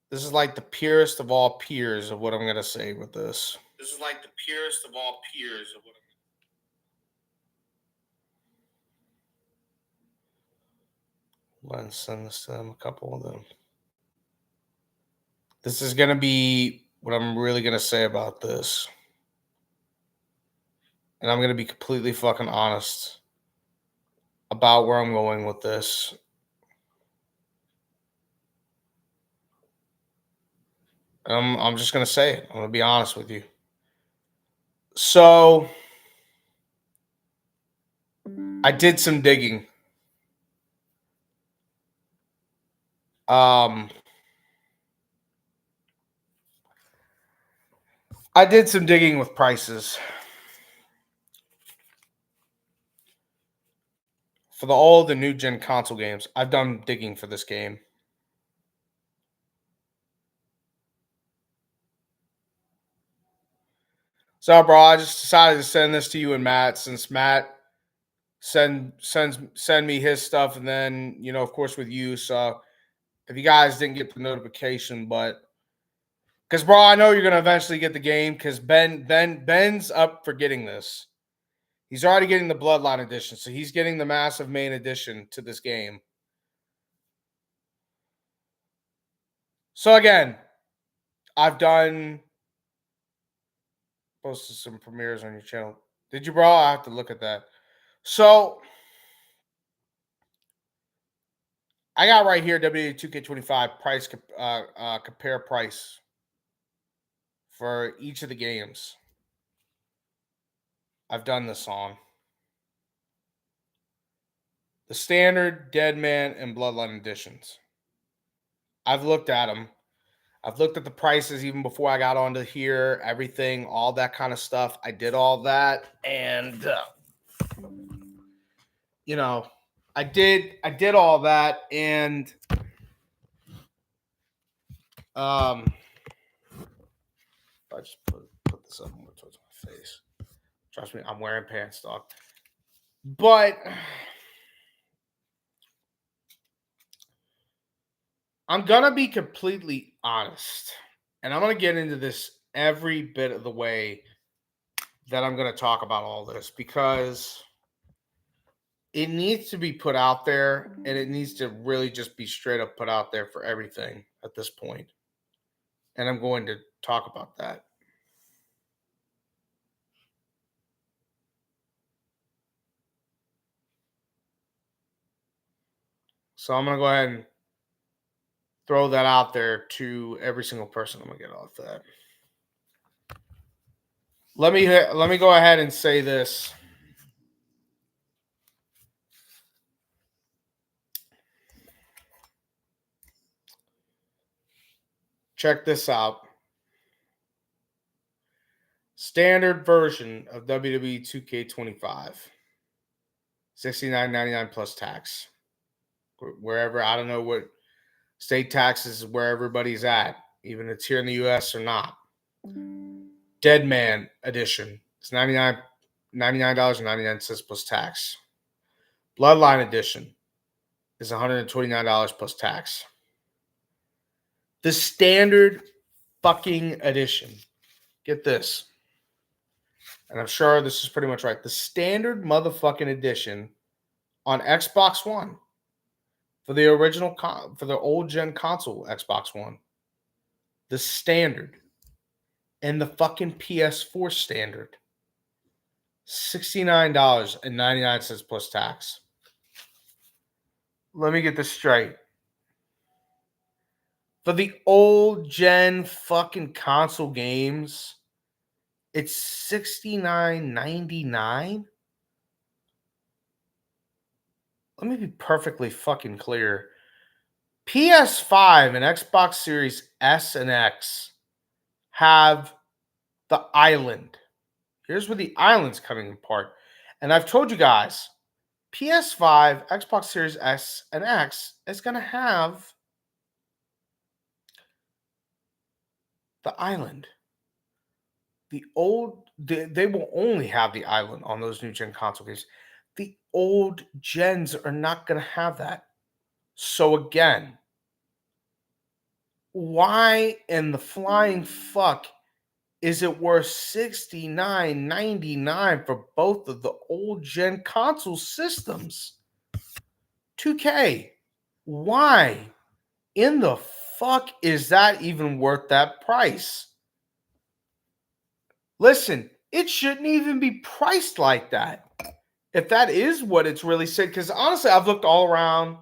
This is like the purest of all peers of what I'm gonna say with this. This is like the purest of all peers of what Let's send this to them, a couple of them. This is gonna be what I'm really gonna say about this. And I'm gonna be completely fucking honest about where I'm going with this. I'm just gonna say it. I'm gonna be honest with you. So I did some digging. I did some digging with prices for all the new gen console games. I've done digging for this game. So, bro, I just decided to send this to you and Matt, since Matt send me his stuff, and then, you know, of course, with you. So if you guys didn't get the notification, but because, bro, I know you're gonna eventually get the game, because Ben's up for getting this. He's already getting the Bloodline edition, so he's getting the massive main edition to this game. So again, I've done posted some premieres on your channel. Did you, bro? I have to look at that. So I got right here WWE2K25 price compare price for each of the games I've done this on. The standard, Deadman, and Bloodline editions. I've looked at them. I've looked at the prices even before I got onto here, everything, all that kind of stuff. I did all that, and you know, I did all that, and I just put this up more towards my face. Trust me, I'm wearing pants, dog. But I'm gonna be completely honest, and I'm gonna get into this every bit of the way that I'm gonna talk about all this, because it needs to be put out there, and it needs to really just be straight up put out there for everything at this point. And I'm going to talk about that. So I'm going to go ahead and throw that out there to every single person. I'm going to get off that. Let me go ahead and say this. Check this out. Standard version of WWE2K25. $69.99 plus tax. Wherever, I don't know what state taxes, where everybody's at, even if it's here in the US or not. Deadman edition. It's $99.99 plus tax. Bloodline edition is $129 plus tax. The standard fucking edition. Get this. And I'm sure this is pretty much right. The standard motherfucking edition on Xbox One for the original, for the old gen console Xbox One. The standard and the fucking PS4 standard. $69.99 plus tax. Let me get this straight. For the old gen fucking console games, it's $69.99. Let me be perfectly fucking clear. PS5 and Xbox Series S and X have the island. Here's where the island's coming apart. And I've told you guys, PS5, Xbox Series S and X is going to have the island. The old, they will only have the island on those new gen console games. The old gens are not going to have that. So again, why in the flying fuck is it worth $69.99 for both of the old gen console systems? 2K, why in the fuck is that even worth that price? Listen, it shouldn't even be priced like that. If that is what it's really said, because honestly, I've looked all around,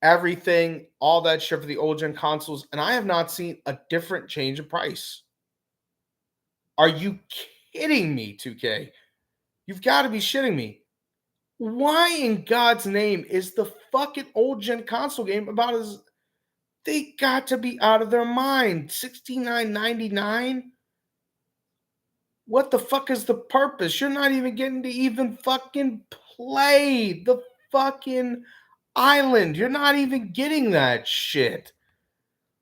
everything, all that shit for the old gen consoles, and I have not seen a different change in price. Are you kidding me, 2K? You've got to be shitting me. Why in God's name is the fucking old gen console game about as they got to be out of their mind? $69.99? What the fuck is the purpose? You're not even getting to even fucking play the fucking island. You're not even getting that shit.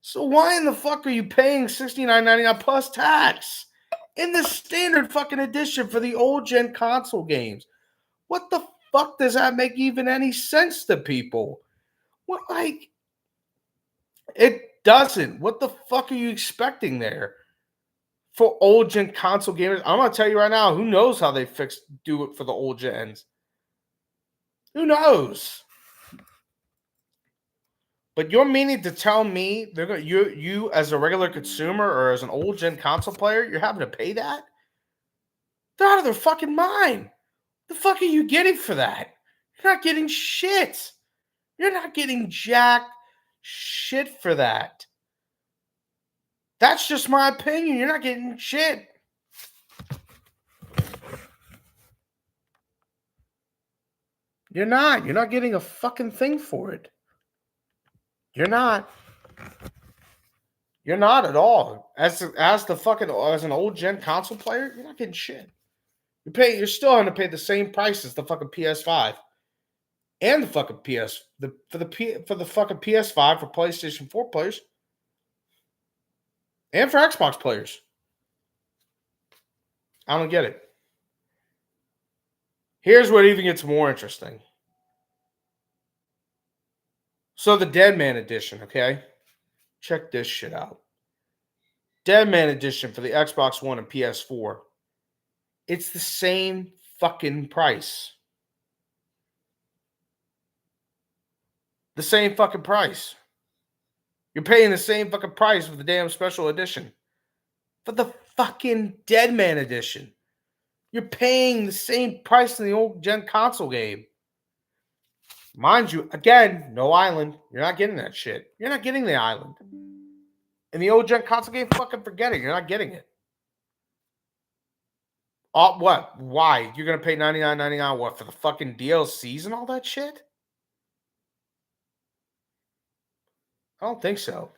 So why in the fuck are you paying $69.99 plus tax in the standard fucking edition for the old gen console games? What the fuck does that make even any sense to people? What, like, it doesn't. What the fuck are you expecting there? For old gen console gamers, I'm gonna tell you right now, who knows how they do it for the old gens? Who knows? But you're meaning to tell me they're gonna you as a regular consumer or as an old gen console player, you're having to pay that? They're out of their fucking mind. The fuck are you getting for that? You're not getting shit. You're not getting jack shit for that. That's just my opinion. You're not getting shit. You're not. You're not getting a fucking thing for it. You're not. You're not at all. As an old gen console player, you're not getting shit. You're still having to pay the same price as the fucking PS5 and the fucking for the fucking PS5 for PlayStation 4 players and for Xbox players. I don't get it. Here's what even gets more interesting. So the Dead Man Edition, okay? Check this shit out. Dead Man Edition for the Xbox One and PS4. It's the same fucking price. The same fucking price. You're paying the same fucking price for the damn special edition. For the fucking Dead Man Edition. You're paying the same price in the old gen console game. Mind you, again, no island. You're not getting that shit. You're not getting the island. In the old gen console game, fucking forget it. You're not getting it. What? Why? You're gonna pay $99.99 what for the fucking DLCs and all that shit? I don't think so.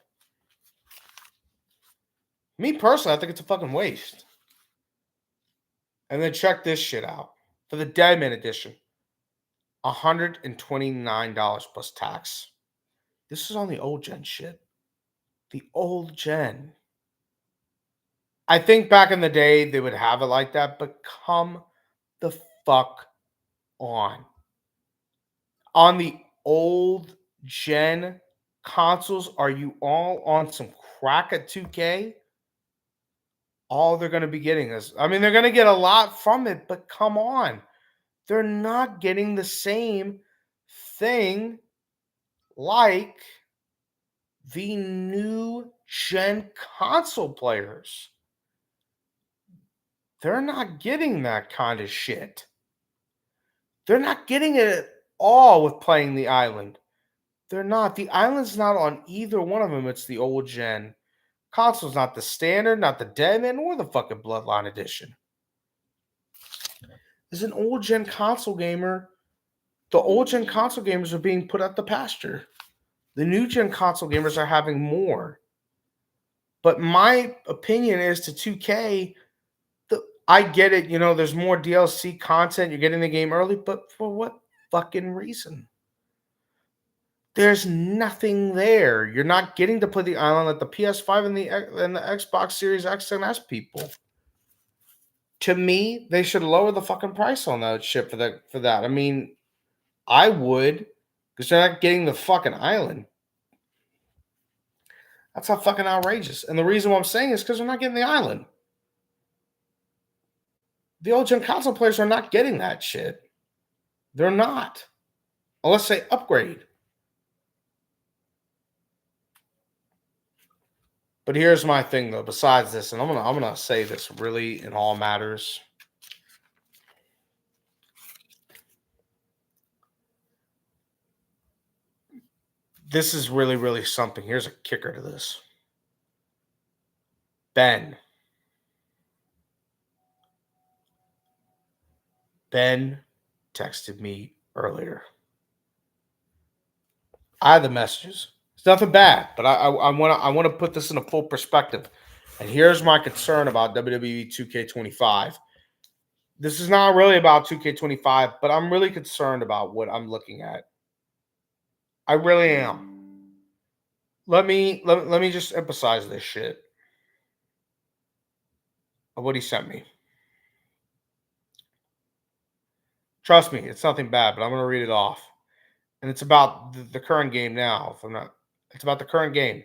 Me personally, I think it's a fucking waste. And then check this shit out. For the Deadman Edition, $129 plus tax. This is on the old gen shit. The old gen. I think back in the day they would have it like that, but come the fuck on. On the old gen consoles, are you all on some crack at 2K? All they're going to be getting is, I mean, they're going to get a lot from it, but come on. They're not getting the same thing like the new gen console players. They're not getting that kind of shit. They're not getting it at all with playing the island. They're not. The island's not on either one of them. It's the old gen. Console's not the standard, not the Deadman, or the fucking Bloodline edition. As an old gen console gamer, the old gen console gamers are being put at the pasture. The new gen console gamers are having more. But my opinion is to 2K, I get it, you know, there's more DLC content, you're getting the game early, but for what fucking reason? There's nothing there. You're not getting to play the island that the PS5 and the Xbox Series X and S people. To me, they should lower the fucking price on that shit for that. I mean, I would, because they're not getting the fucking island. That's how fucking outrageous. And the reason why I'm saying is because they're not getting the island. The old gen console players are not getting that shit. They're not. Unless they upgrade. But here's my thing though, besides this, and I'm gonna say this really in all matters. This is really, really something. Here's a kicker to this. Ben texted me earlier. I had the messages. It's nothing bad, but I want to put this in a full perspective. And here's my concern about WWE 2K25. This is not really about 2K25, but I'm really concerned about what I'm looking at. I really am. Let me just emphasize this shit of what he sent me. Trust me, it's nothing bad, but I'm going to read it off. And it's about the current game now. If I'm not, it's about the current game.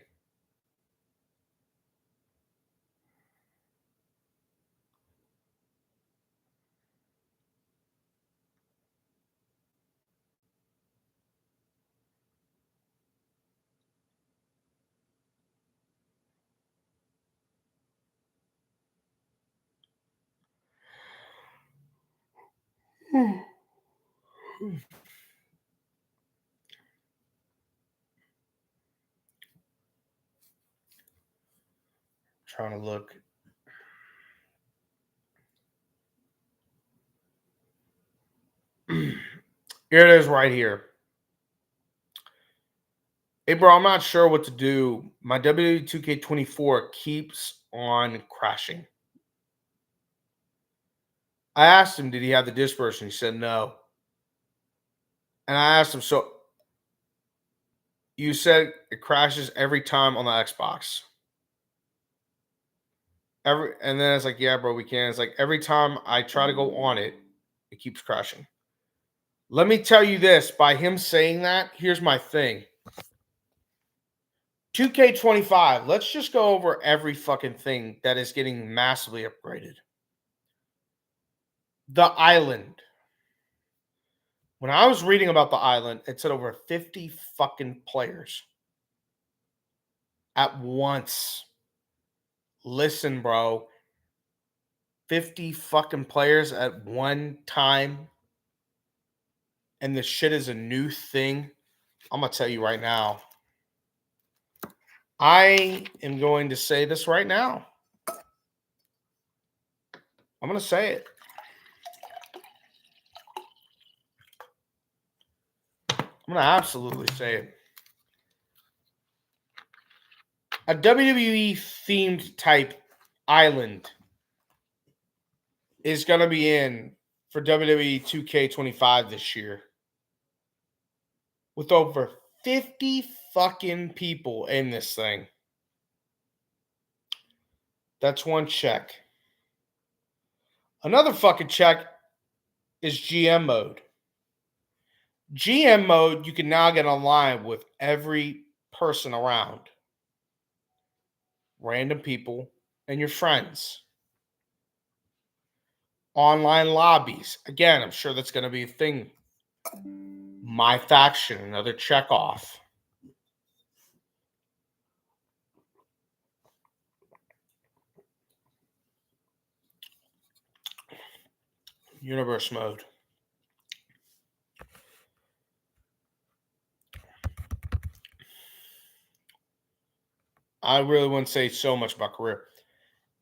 Trying to look. Here it is right here. Hey, bro, I'm not sure what to do. My WWE2K24 keeps on crashing. I asked him, did he have the disk version? He said no. And I asked him, so you said it crashes every time on the Xbox. And then it's like, yeah, bro, we can. It's like every time I try to go on it, it keeps crashing. Let me tell you this, by him saying that, here's my thing. 2K25, let's just go over every fucking thing that is getting massively upgraded. The island. When I was reading about the island, it said over 50 fucking players at once. Listen, bro. 50 fucking players at one time. And this shit is a new thing. I'm going to tell you right now. I am going to say this right now. I'm going to say it. I'm going to absolutely say it. A WWE themed type island is going to be in for WWE 2K25 this year. With over 50 fucking people in this thing. That's one check. Another fucking check is GM mode. GM mode, you can now get online with every person around. Random people and your friends. Online lobbies. Again, I'm sure that's going to be a thing. My faction, another check off. Universe mode. I really wouldn't say so much about career.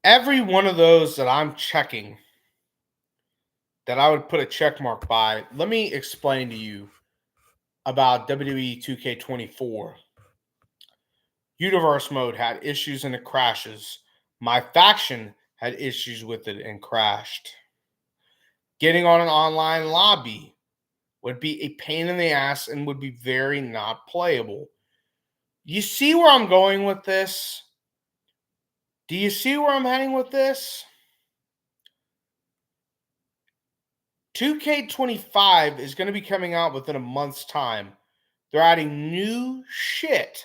Every one of those that I'm checking, that I would put a check mark by, let me explain to you about WWE 2K24. Universe mode had issues and it crashes. My faction had issues with it and crashed. Getting on an online lobby would be a pain in the ass and would be very not playable. You see where I'm going with this? Do you see where I'm heading with this? 2K25 is going to be coming out within a month's time. They're adding new shit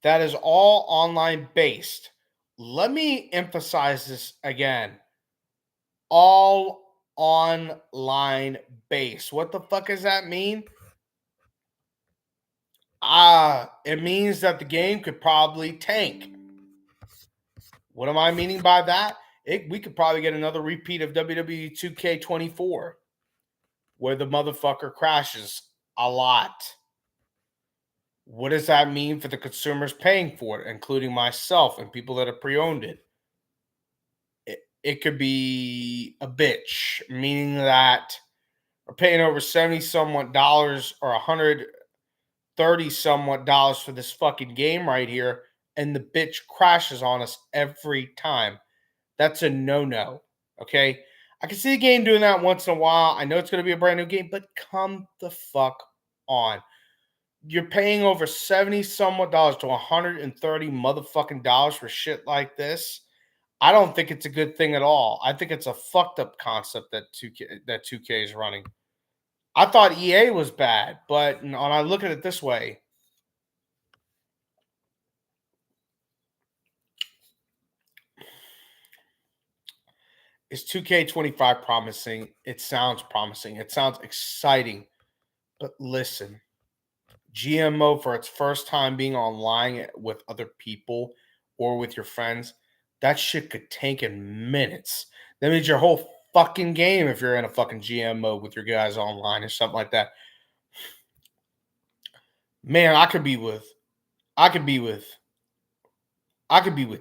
that is all online based. Let me emphasize this again. All online based. What the fuck does that mean? It means that the game could probably tank. What am I meaning by that? We could probably get another repeat of WWE2K25 where the motherfucker crashes a lot. What does that mean for the consumers paying for it, including myself and people that have pre-owned it? It could be a bitch, meaning that we're paying over 70 somewhat dollars or 130 somewhat dollars for this fucking game right here, and the bitch crashes on us every time. That's a no-no. Okay? I can see the game doing that once in a while. I know it's going to be a brand new game, but come the fuck on. You're paying over 70 somewhat dollars to 130 motherfucking dollars for shit like this. I don't think it's a good thing at all. I think it's a fucked up concept that 2K is running. I thought EA was bad, but when I look at it this way, is 2K25 promising? It sounds promising. It sounds exciting. But listen, GMO for its first time being online with other people or with your friends, that shit could tank in minutes. That means your whole fucking game if you're in a fucking GM mode with your guys online or something like that. Man, I could be with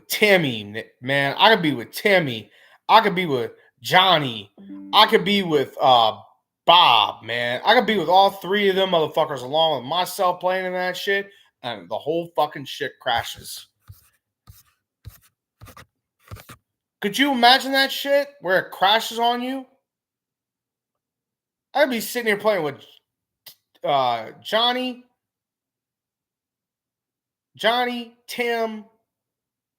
Timmy, man. I could be with Timmy. I could be with Johnny. I could be with Bob, man. I could be with all three of them motherfuckers along with myself playing in that shit, and the whole fucking shit crashes. Could you imagine that shit where it crashes on you? I'd be sitting here playing with Johnny, Tim,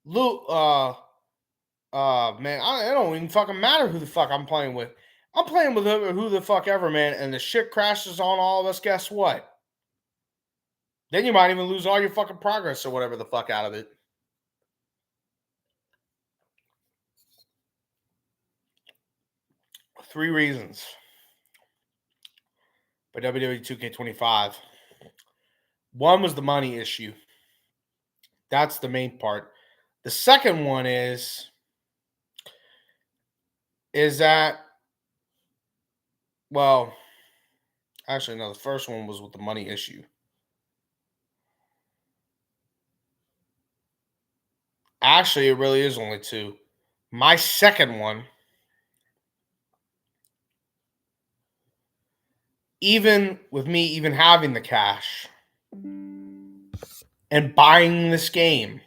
Luke, man, it don't even fucking matter who the fuck I'm playing with. I'm playing with who the fuck ever, man, and the shit crashes on all of us. Guess what? Then you might even lose all your fucking progress or whatever the fuck out of it. Three reasons for WWE2K25. One was the money issue. That's the main part. The second one is that, well, actually, no, the first one was with the money issue. Actually, it really is only two. My second one, even with me even having the cash and buying this game,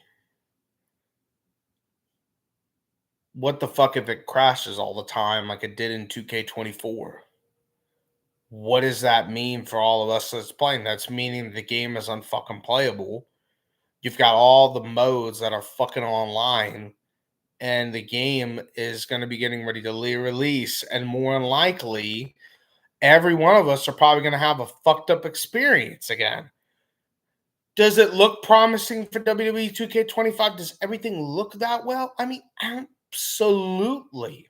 what the fuck if it crashes all the time like it did in 2K24? What does that mean for all of us that's playing? That's meaning the game is unfucking playable. You've got all the modes that are fucking online, and the game is going to be getting ready to release, and more than likely, every one of us are probably going to have a fucked up experience again. Does it look promising for WWE 2K25? Does everything look that well? I mean, absolutely.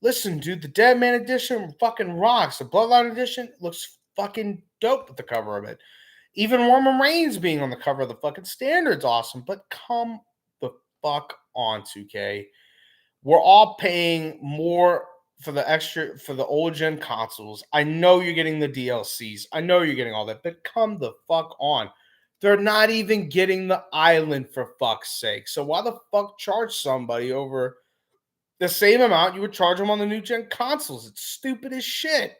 Listen, dude, the Dead Man Edition fucking rocks. The Bloodline Edition looks fucking dope with the cover of it. Even Roman Reigns being on the cover of the fucking Standard's awesome. But come the fuck on, 2K. We're all paying more for the old gen consoles. I know you're getting the DLCs. I know you're getting all that, but come the fuck on. They're not even getting the island for fuck's sake. So why the fuck charge somebody over the same amount you would charge them on the new gen consoles? It's stupid as shit.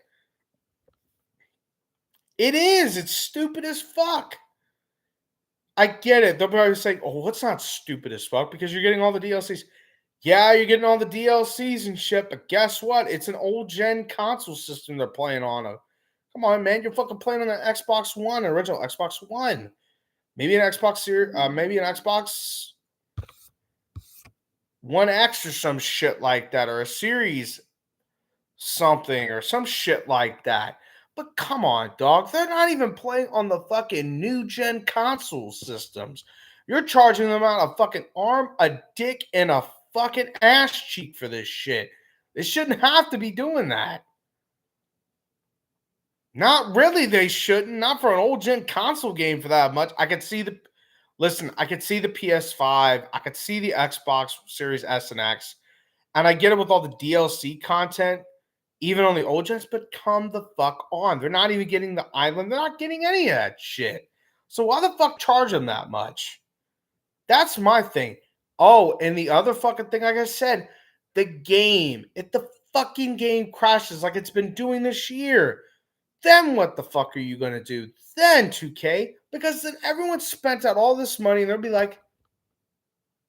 It is. It's stupid as fuck. I get it. They'll probably say, oh, it's not stupid as fuck because you're getting all the DLCs. Yeah, you're getting all the DLCs and shit, but guess what? It's an old gen console system they're playing on. Come on, man. You're fucking playing on an Xbox One, original Xbox One. Maybe an Xbox Series, maybe an Xbox One X or some shit like that, or a Series something or some shit like that. But come on, dog. They're not even playing on the fucking new gen console systems. You're charging them out a fucking arm, a dick, and a fucking ass cheek for this shit. They shouldn't have to be doing that. Not really, they shouldn't. Not for an old gen console game for that much. I could see the I could see the PS5, I could see the Xbox Series S and X, and I get it with all the DLC content, even on the old gens, but come the fuck on. They're not even getting the island. They're not getting any of that shit. So why the fuck charge them that much? That's my thing. Oh, and the other fucking thing, like I said, the game. If the fucking game crashes like it's been doing this year, then what the fuck are you going to do? Then 2K? Because then everyone spent out all this money and they'll be like,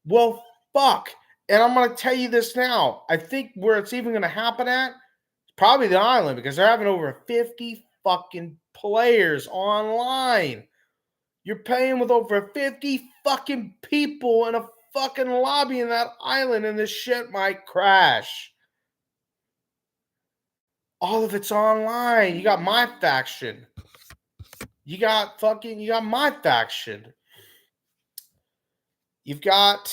well, fuck. And I'm going to tell you this now. I think where it's even going to happen at, probably the island, because they're having over 50 fucking players online. You're paying with over 50 fucking people in a fucking lobby in that island, and this shit might crash. All of it's online. You got my faction. You got my faction. You've got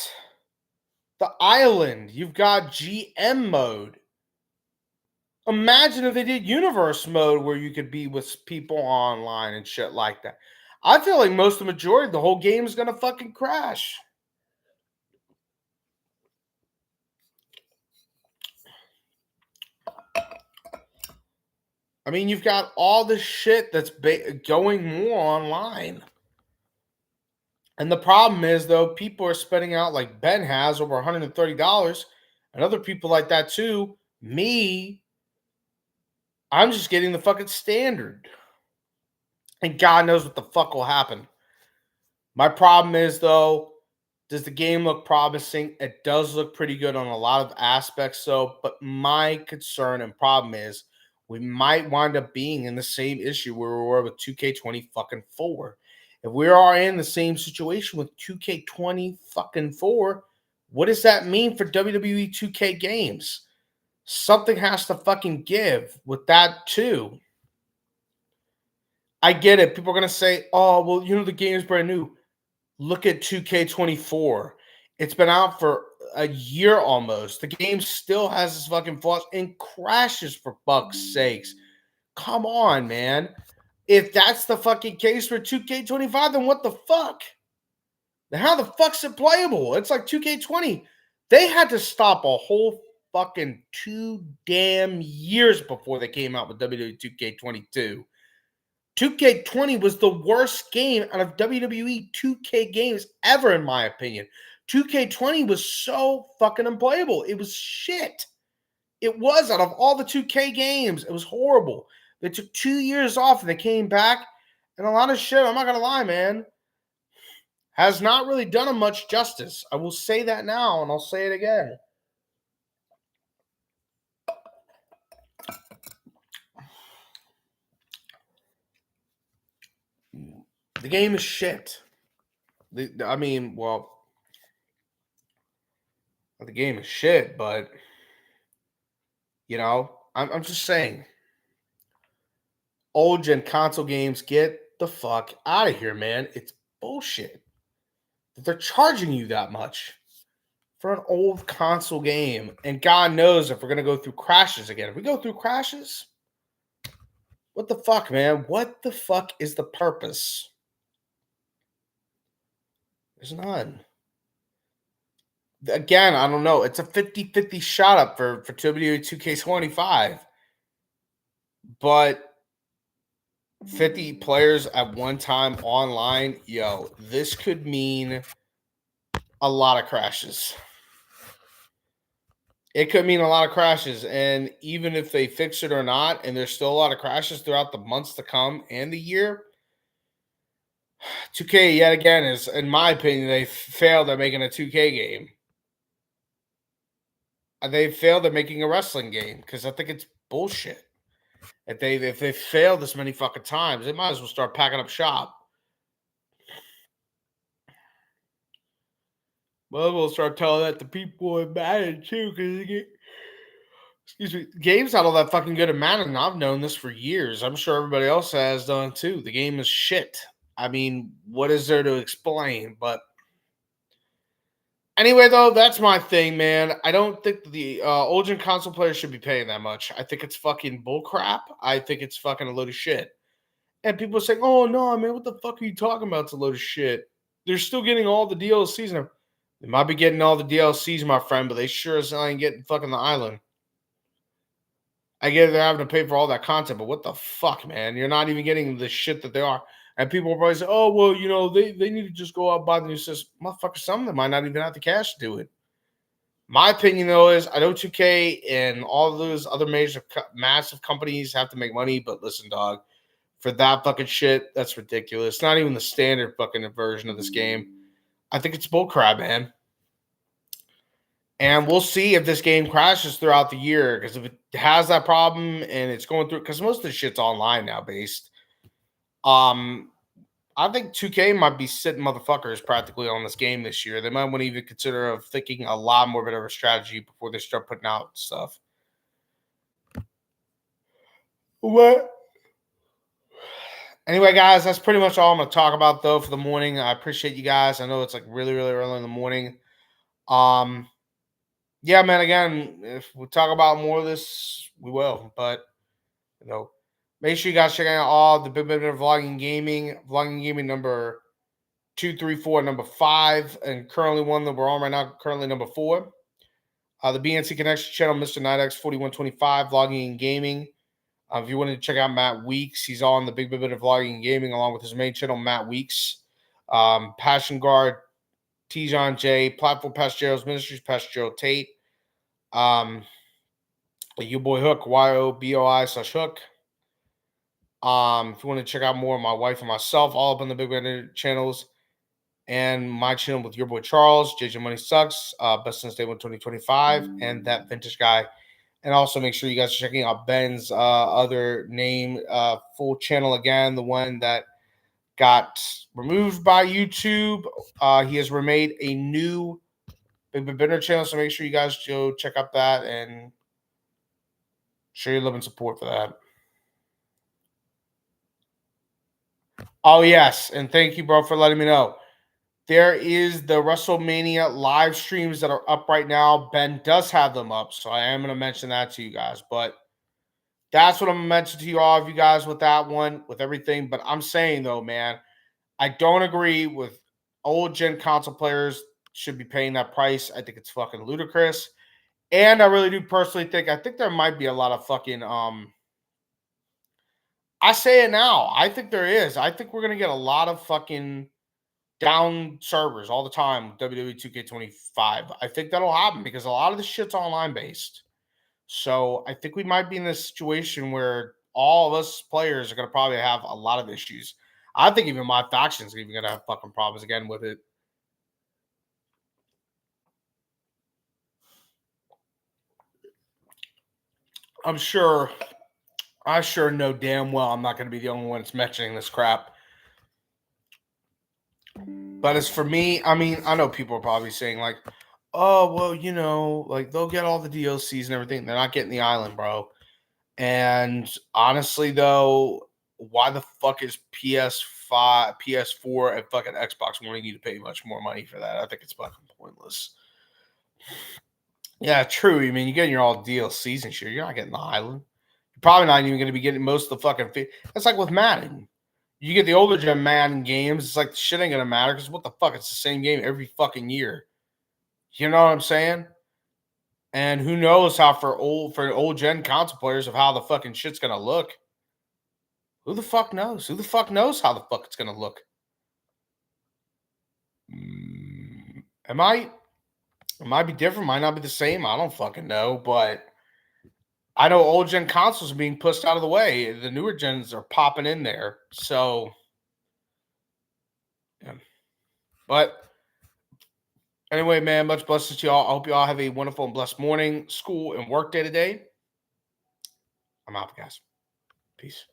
the island. You've got GM mode. Imagine if they did universe mode where you could be with people online and shit like that. I feel like most of the majority of the whole game is gonna fucking crash. I mean, you've got all this shit that's going more online. And the problem is, though, people are spending out like Ben has over $130, and other people like that too. Me, I'm just getting the fucking standard. And God knows what the fuck will happen. My problem is, though, does the game look promising? It does look pretty good on a lot of aspects, though. But my concern and problem is we might wind up being in the same issue where we were with 2K20 fucking 4. If we are in the same situation with 2K20 fucking 4, what does that mean for WWE 2K games? Something has to fucking give with that too. I get it. People are gonna say, "Oh, well, the game is brand new." Look at 2K24. It's been out for a year almost. The game still has its fucking flaws and crashes for fuck's sakes. Come on, man. If that's the fucking case for 2K25, then what the fuck? Then how the fuck's it playable? It's like 2K20. They had to stop a whole fucking 2 damn years before they came out with WWE2K22. 2K20 was the worst game out of WWE 2K games ever, in my opinion. 2K20 was so fucking unplayable. It was shit. It was out of all the 2K games. It was horrible. They took 2 years off and they came back. And a lot of shit, I'm not going to lie, man, has not really done them much justice. I will say that now, and I'll say it again. The game is shit. The game is shit, but I'm just saying. Old gen console games, get the fuck out of here, man. It's bullshit that they're charging you that much for an old console game. And God knows if we're gonna go through crashes again. If we go through crashes, what the fuck, man? What the fuck is the purpose? There's none. Again, I don't know. It's a 50-50 shot up for WWE2K25. But 50 players at one time online, this could mean a lot of crashes. It could mean a lot of crashes. And even if they fix it or not, and there's still a lot of crashes throughout the months to come and the year, 2K yet again is, in my opinion, they failed at making a 2K game. They failed at making a wrestling game because I think it's bullshit. If they failed this many fucking times, they might as well start packing up shop. Well, we'll start telling that to people in Madden too, because they get Excuse me. The game's not all that fucking good at Madden. I've known this for years. I'm sure everybody else has done too. The game is shit. I mean, what is there to explain? But anyway, though, that's my thing, man. I don't think the old gen console players should be paying that much. I think it's fucking bullcrap. I think it's fucking a load of shit. And people are saying, "Oh no, man, what the fuck are you talking about? It's a load of shit." They're still getting all the DLCs. And they might be getting all the DLCs, my friend, but they sure as hell ain't getting fucking the island. I get they're having to pay for all that content, but what the fuck, man? You're not even getting the shit that they are. And people will probably say, "Oh, well, you know, they need to just go out and buy the new system." Motherfucker, some of them might not even have the cash to do it. My opinion, though, is I know 2K and all those other major, massive companies have to make money, but listen, dog, for that fucking shit, that's ridiculous. It's not even the standard fucking version of this game. I think it's bullcrap, man. And we'll see if this game crashes throughout the year. Because if it has that problem and it's going through, because most of the shit's online now based. I think 2K might be sitting motherfuckers practically on this game this year. They might want to even consider of thinking a lot more bit of a strategy before they start putting out stuff. What? Anyway, guys, that's pretty much all I'm going to talk about, though, for the morning. I appreciate you guys. I know it's like really, really early in the morning. Yeah, man, again, if we talk about more of this, we will. But, you know, make sure you guys check out all the BigBen vlogging gaming number 234, number 5, and currently one that we're on right now, currently number 4. The BNC Connection channel, Mr. Nightex 4125, vlogging and gaming. If you wanted to check out Matt Weeks, he's on the BigBen vlogging and gaming along with his main channel, Matt Weeks. Passion Guard, Tijon J, Platform Pastor Ministries, Pastor Gerald Tate. Your boy Hook, YOBOI/Hook. If you want to check out more of my wife and myself, all up on the BigBen channels, and my channel with your boy Charles, JJ Money Sucks, Best Since Day 1 2025, and That Vintage Guy. And also make sure you guys are checking out Ben's other name, full channel again, the one that got removed by YouTube. He has remade a new Bittner channel, so make sure you guys go check out that and show your love and support for that. Oh, yes, and thank you, bro, for letting me know. There is the WrestleMania live streams that are up right now. Ben does have them up, so I am going to mention that to you guys. But that's what I'm going to mention to you all of you guys with that one, with everything. But I'm saying, though, man, I don't agree with old gen console players should be paying that price. I think it's fucking ludicrous. And I really do personally think there might be a lot of fucking I say it now. I think there is. I think we're going to get a lot of fucking down servers all the time with WWE2K25. I think that'll happen because a lot of the shit's online based. So I think we might be in this situation where all of us players are going to probably have a lot of issues. I think even my faction's even going to have fucking problems again with it. I sure know damn well I'm not going to be the only one that's mentioning this crap. But as for me, I mean, I know people are probably saying like, "Oh, well, you know, like they'll get all the DLCs and everything. They're not getting the island, bro." And honestly, though, why the fuck is PS5, PS4, and fucking Xbox wanting you to pay much more money for that? I think it's fucking pointless. Yeah, true. I mean, you're getting your all DLCs and shit. You're not getting the island. You're probably not even going to be getting most of the fucking. That's like with Madden. You get the older gen Madden games, it's like shit ain't gonna matter because what the fuck? It's the same game every fucking year. You know what I'm saying? And who knows how for old gen console players of how the fucking shit's gonna look. Who the fuck knows? Who the fuck knows how the fuck it's gonna look? It might be different, might not be the same. I don't fucking know, but I know old gen consoles are being pushed out of the way. The newer gens are popping in there. So yeah. But anyway, man, much blessings to y'all. I hope you all have a wonderful and blessed morning, school, and work day today. I'm out, guys. Peace.